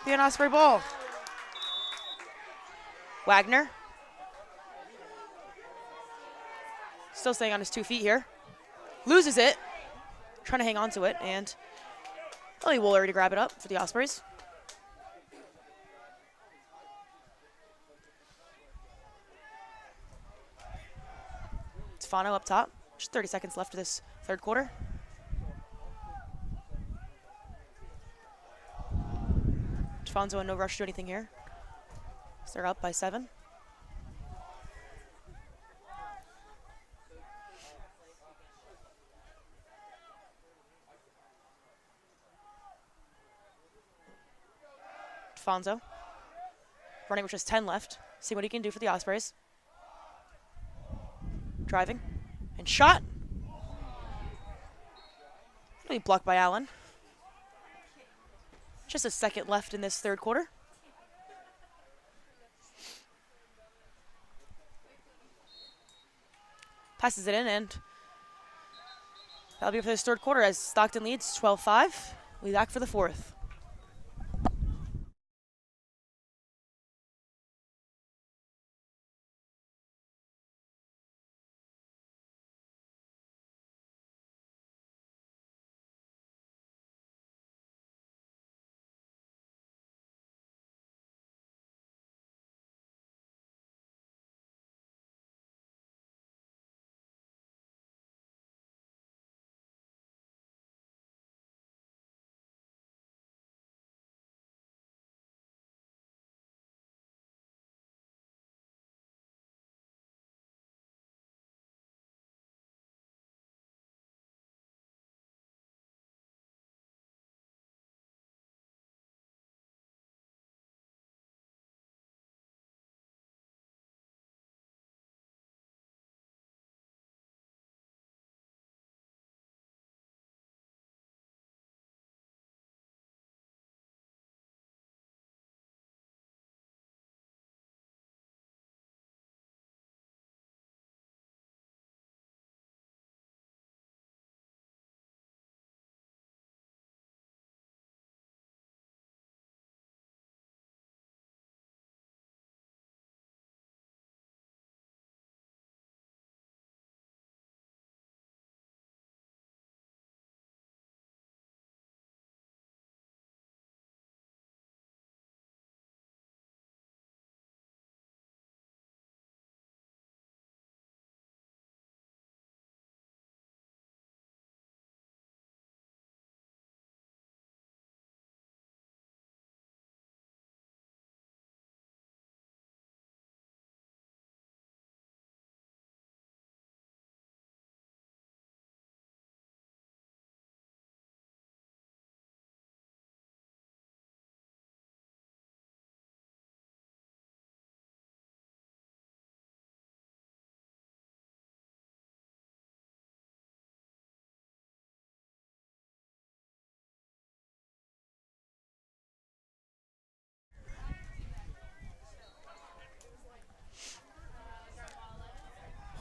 Be an Osprey ball. Wagner. Still staying on his 2 feet here. Loses it. Trying to hang on to it, and Ellie Woolery to grab it up for the Ospreys. Stefano up top. Just 30 seconds left of this third quarter. Fonzo in no rush to do anything here. So they're up by 7. Fonzo running with just 10 left. See what he can do for the Ospreys. Driving and shot. Really blocked by Allen. Just a second left in this third quarter. Passes it in, and that'll be it for this third quarter as Stockton leads 12-5. We'll be back for the fourth.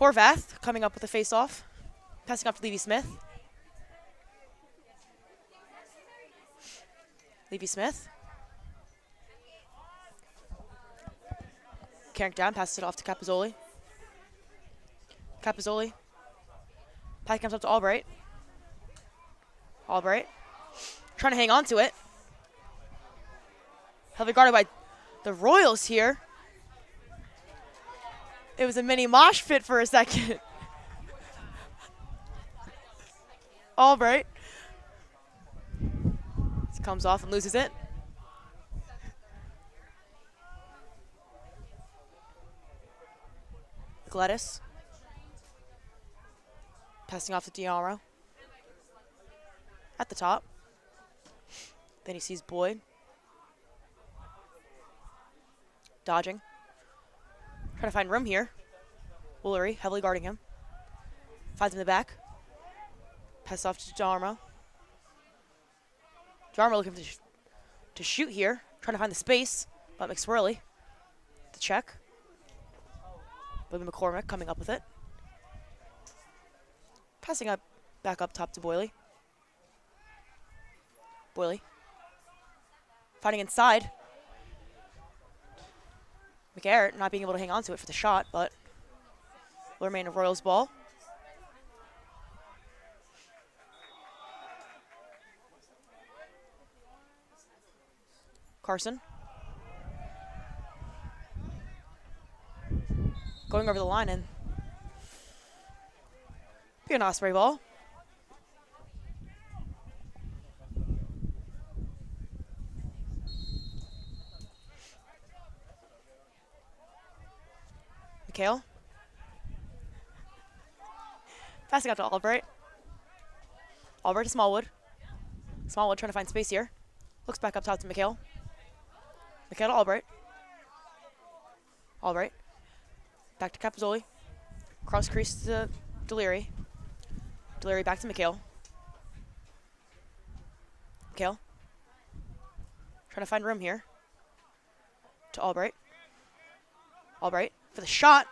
Horvath coming up with a face-off. Passing off to Levy Smith. Levy Smith. Carrying down, passes it off to Capozzoli. Capozzoli. Pass comes up to Albright. Albright. Trying to hang on to it. Heavily guarded by the Royals here. It was a mini mosh pit for a second. Albright. Comes off and loses it. Gladys. Passing off to Diaro. At the top. Then he sees Boyd. Dodging. Trying to find room here. Woolery heavily guarding him. Finds him in the back. Pass off to Jarmo. Jarmo looking to shoot here. Trying to find the space. But McSwirly. The check. Billy McCormick coming up with it. Passing up back up top to Boyley. Boyley. Finding inside. McGarrett not being able to hang on to it for the shot, but will remain a Royals ball. Carson. Going over the line and be an Osprey ball. McHale. Passing out to Albright. Albright to Smallwood. Smallwood trying to find space here. Looks back up top to McHale. McHale to Albright. Albright. Back to Capozzoli. Cross crease to Deliri. Deliri back to McHale. McHale. Trying to find room here. To Albright. Albright for the shot.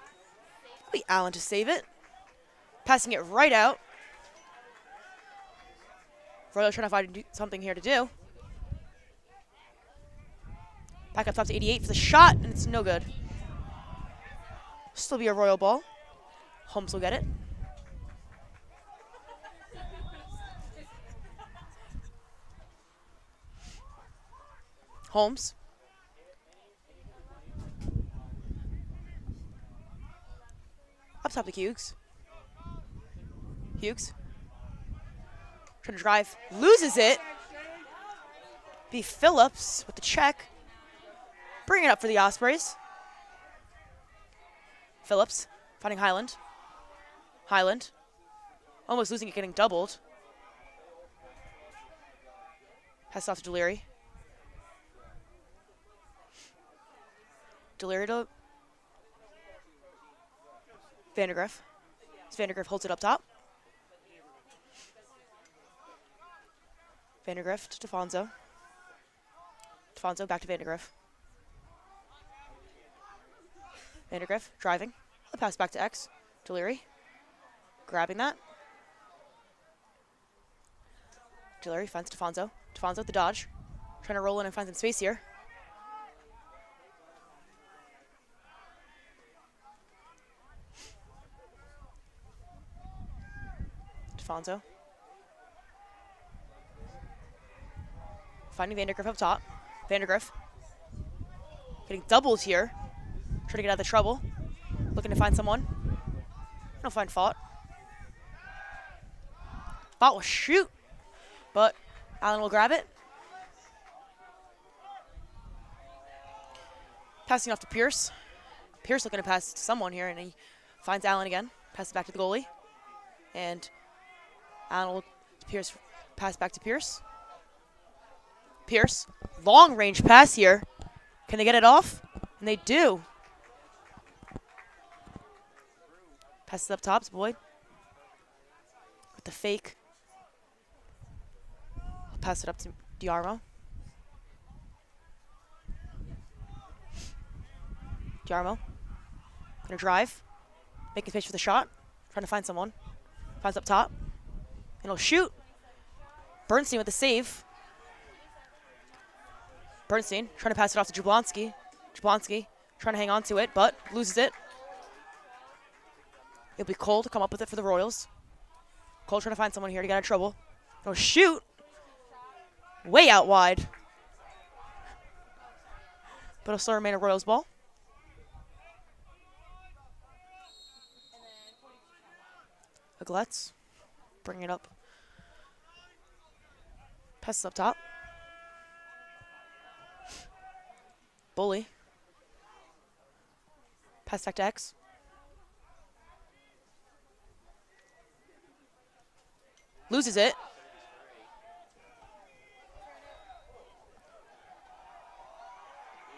It'll be Allen to save it. Passing it right out. Royal trying to find something here to do. Back up top to 88 for the shot, and it's no good. Still be a Royal ball. Holmes will get it. Holmes. Up top to Hughes. Hughes. Trying to drive. Loses it. B. Phillips with the check. Bring it up for the Ospreys. Phillips finding Highland. Highland. Almost losing it, getting doubled. Pass off to Deliri. Deliri to Vandergriff. Vandergriff holds it up top. Vandergriff to Defonso. Defonso back to Vandergriff. Vandergriff driving. The pass back to X. Deliri. Grabbing that. Deliri finds Defonso. Defonso with the dodge. Trying to roll in and find some space here. Defonso. Finding Vandergriff up top. Vandergriff. Getting doubled here. Trying to get out of the trouble. Looking to find someone. No find Fott. Fott will shoot. But Allen will grab it. Passing off to Pierce. Pierce looking to pass to someone here, and he finds Allen again. Passes back to the goalie. And Allen will Pierce pass back to Pierce. Pierce. Long range pass here. Can they get it off? And they do. Passes up top to Boyd. With the fake. Pass it up to Diarmo. Diarmo. Gonna drive. Making space for the shot. Trying to find someone. Finds up top. And he'll shoot. Bernstein with the save. Bernstein trying to pass it off to Jablonski. Jablonski trying to hang on to it, but loses it. It'll be Cole to come up with it for the Royals. Cole trying to find someone here to get out of trouble. No shoot. Way out wide. But it'll still remain a Royals ball. Agletz. Bring it up. Passes up top. Bully. Pass back to X. Loses it.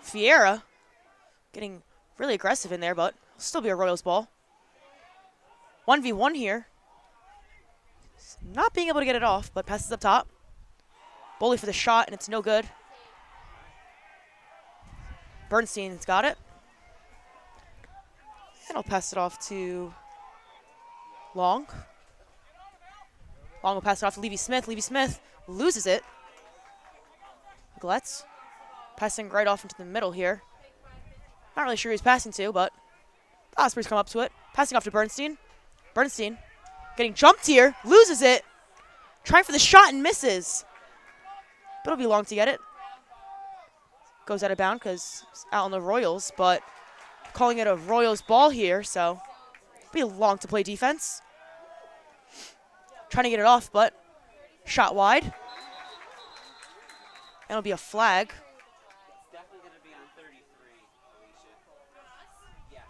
Fiera getting really aggressive in there, but it'll still be a Royals ball. 1v1 here. Not being able to get it off, but passes up top. Bully for the shot, and it's no good. Bernstein's got it. And I'll pass it off to Long. Long will pass it off to Levy Smith. Levy Smith loses it. Gletz passing right off into the middle here. Not really sure who he's passing to, but the Ospreys come up to it. Passing off to Bernstein. Bernstein getting jumped here. Loses it. Trying for the shot and misses. But it'll be Long to get it. Goes out of bounds because it's out on the Royals, but calling it a Royals ball here, so it'll be Long to play defense. Trying to get it off, but shot wide. And it'll be a flag. It's definitely going to be on 33, Alicia. Yes.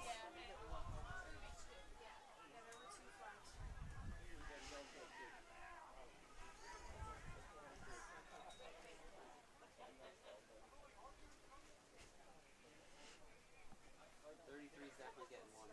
Is definitely getting one.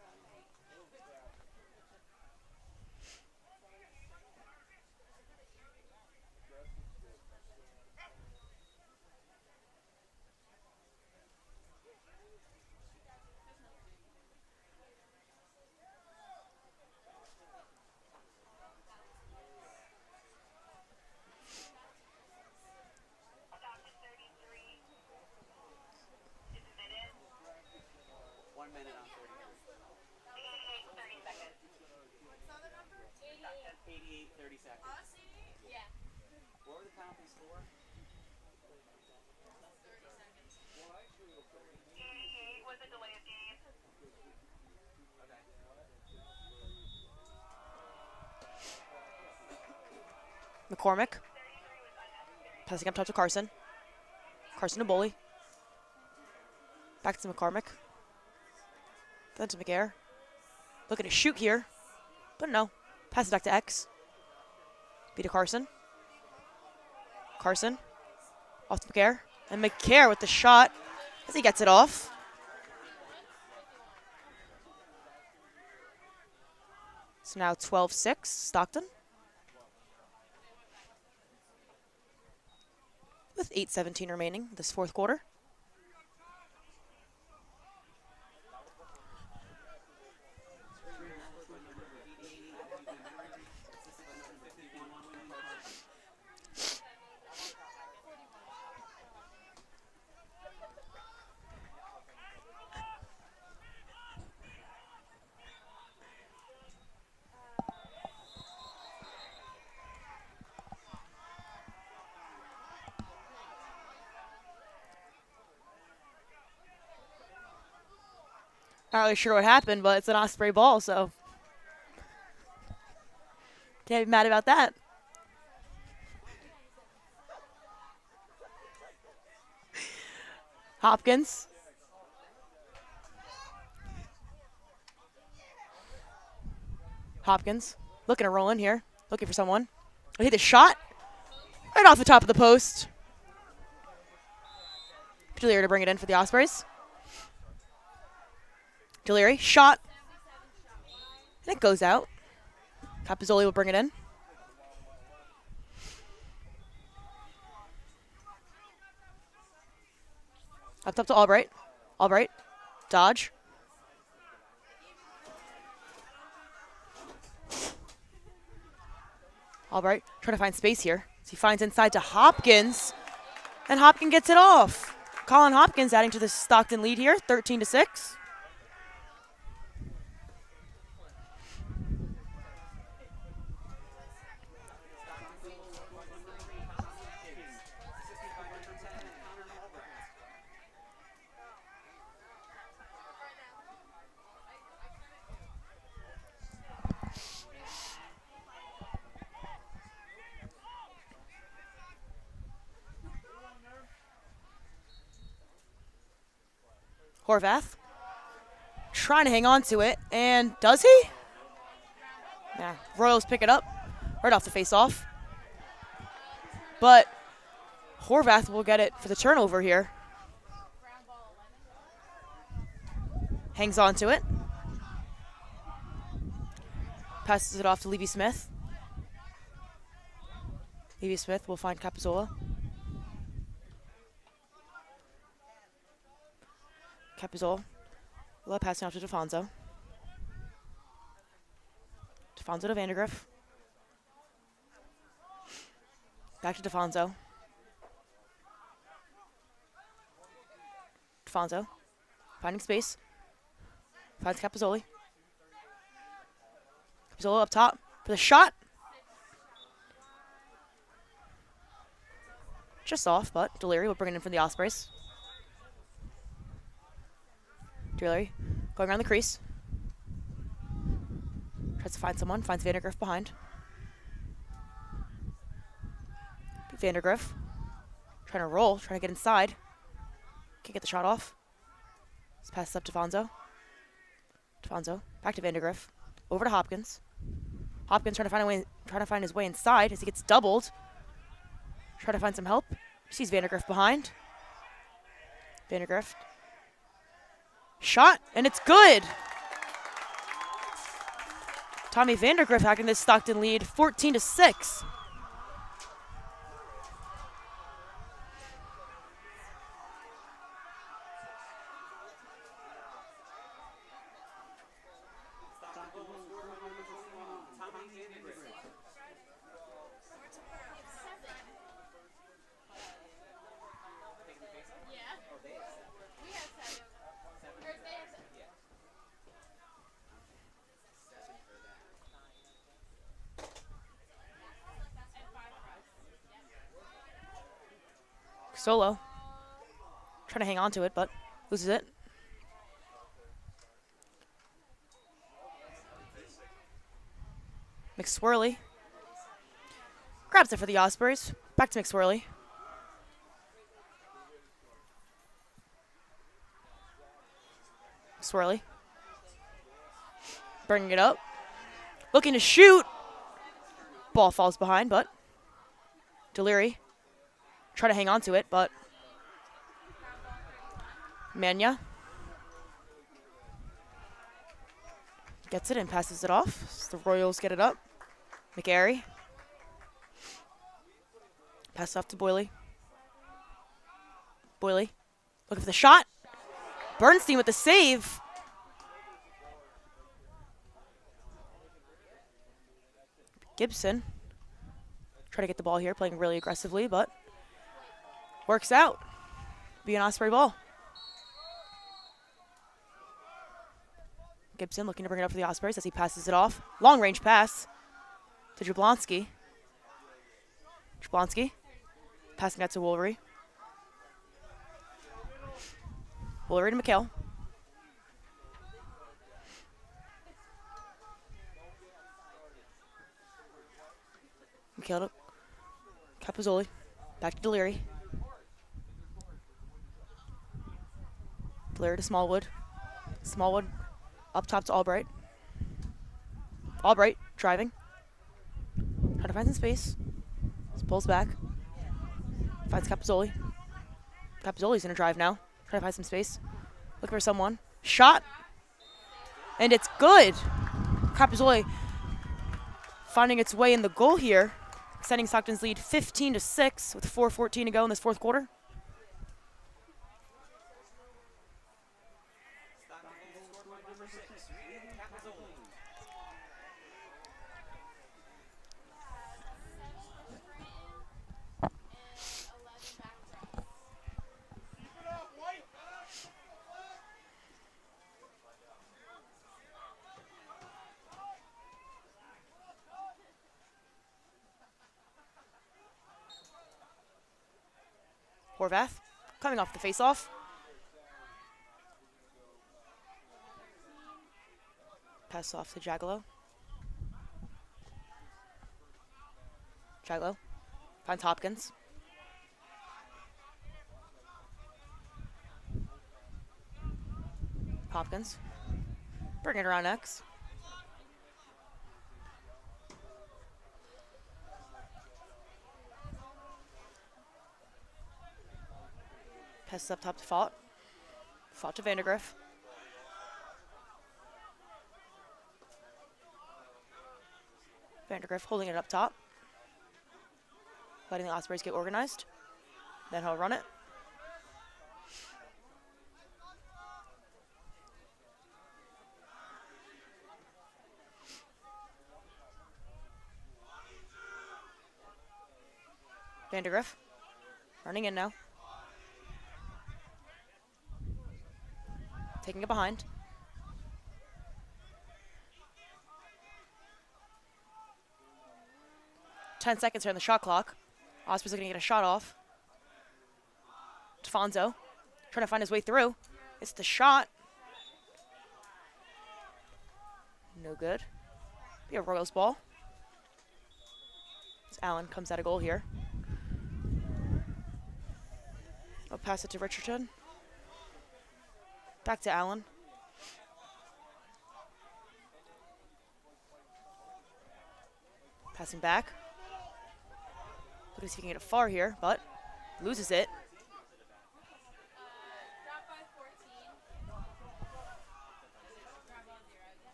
McCormick. Passing up top to Carson. Carson to Bully. Back to McCormick. Then to McGarr. Looking to shoot here. But no. Passes back to X. Beat to Carson. Carson. Off to McGarr. And McGarr with the shot as he gets it off. So now 12-6, Stockton. With 8:17 remaining this fourth quarter. Not really sure what happened, but it's an Osprey ball, so can't be mad about that. Hopkins. Hopkins looking to roll in here, looking for someone. He hit the shot right off the top of the post. Delirier to bring it in for the Ospreys. Delirier, shot. And it goes out. Capizzoli will bring it in. Up top to Albright. Albright. Dodge. Albright trying to find space here. So he finds inside to Hopkins, and Hopkins gets it off. Colin Hopkins adding to the Stockton lead here, 13-6. Horvath trying to hang on to it, and does he? Yeah, Royals pick it up right off the face-off. But Horvath will get it for the turnover here. Hangs on to it. Passes it off to Levy-Smith. Levy-Smith will find Capizzola. Capizzola will pass it off to DeFonso. DeFonso to Vandergriff. Back to DeFonso. DeFonso finding space. Finds Capizzoli. Capizzoli up top for the shot. Just off, but Deliri will bring it in for the Ospreys. Deliri going around the crease. Tries to find someone, finds Vandergriff behind. Vandergriff trying to roll, trying to get inside. Can't get the shot off. Let's pass up to Fonzo. DeFonso back to Vandergriff. Over to Hopkins. Hopkins trying to find his way inside as he gets doubled. Trying to find some help. Sees Vandergriff behind. Vandergriff. Shot, and it's good. Tommy Vandergriff hacking this Stockton lead, 14-6. Solo. Trying to hang on to it, but loses it. McSwirly. Grabs it for the Ospreys. Back to McSwirly. Swirly. Bringing it up. Looking to shoot. Ball falls behind, but Deliri. Try to hang on to it, but Mania gets it and passes it off. So the Royals get it up. McGarry. Pass off to Boyley. Boyley looking for the shot. Bernstein with the save. Gibson. Try to get the ball here, playing really aggressively, but works out. Be an Osprey ball. Gibson looking to bring it up for the Ospreys as he passes it off. Long range pass to Jablonski. Jablonski passing that to Woolery. Woolery to McHale. McHale to Capizzoli. Back to Deliri. Deliri to Smallwood. Smallwood up top to Albright. Albright driving. Trying to find some space. Just pulls back. Finds Capizzoli. Capizzoli's going to drive now. Trying to find some space. Looking for someone. Shot. And it's good. Capizzoli finding its way in the goal here. Extending Stockton's lead 15-6 with 4:14 to go in this fourth quarter. Horvath coming off the face-off. Pass off to Jagalo. Jagalo finds Hopkins. Hopkins. Bring it around X. Passes up top to Fought. Fought to Vandergriff. Vandergriff holding it up top. Letting the Ospreys get organized. Then he'll run it. Vandergriff running in now. Taking it behind. $10 here on the shot clock. Ospreys looking to get a shot off. Defonso trying to find his way through. It's the shot. No good. Be a Royals ball. As Allen comes out of goal here. I'll pass it to Richardson. Back to Allen. Passing back. Looking to see if he can get it far here, but loses it.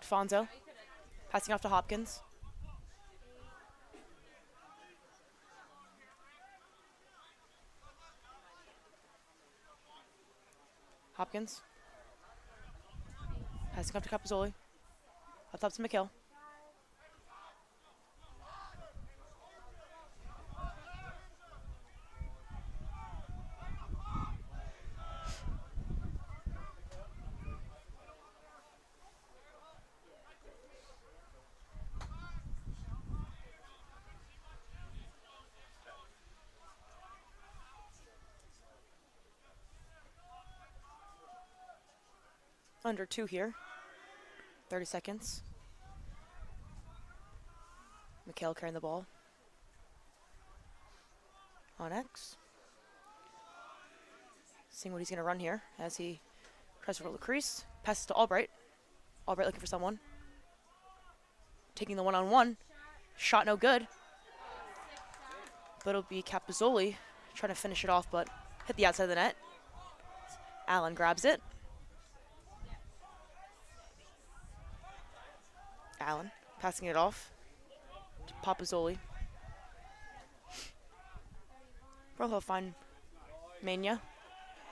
Defonso passing off to Hopkins. Hopkins. Passing up to Capozzoli. Up top to McHale. Under 2 here. 30 seconds. McHale carrying the ball. On X. Seeing what he's going to run here as he tries to roll the crease. Passes to Albright. Albright looking for someone. Taking the one-on-one. Shot no good. But it'll be Capozzoli trying to finish it off, but hit the outside of the net. Allen grabs it. Allen passing it off to Papazzoli. Well, he'll find Mania.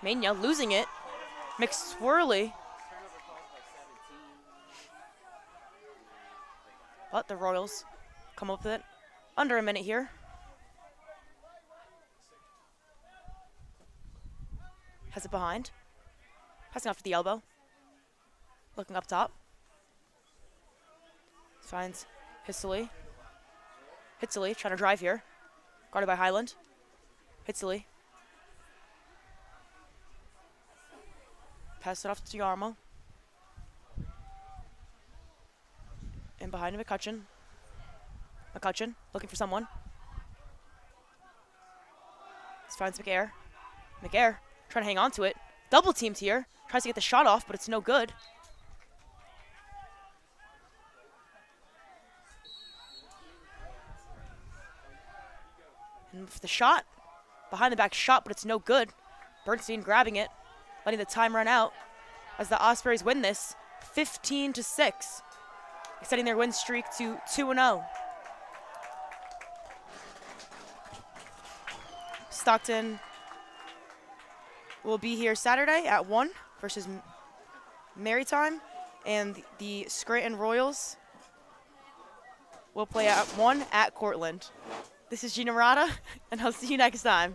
Mania losing it. McSwirly. But the Royals come up with it. Under a minute here. Has it behind. Passing off to the elbow. Looking up top. Finds Hitzley. Hitzley trying to drive here. Guarded by Highland. Hitzley. Pass it off to Yarmo. And behind him, McCutcheon. McCutcheon looking for someone. This finds McAir. McAir trying to hang on to it. Double teamed here. Tries to get the shot off, but it's no good. And for the shot, behind the back shot, but it's no good. Bernstein grabbing it, letting the time run out as the Ospreys win this 15-6, extending their win streak to 2-0. Stockton will be here Saturday at 1 versus Maritime, and the Scranton Royals will play at 1 at Cortland. This is Gina Murata, and I'll see you next time.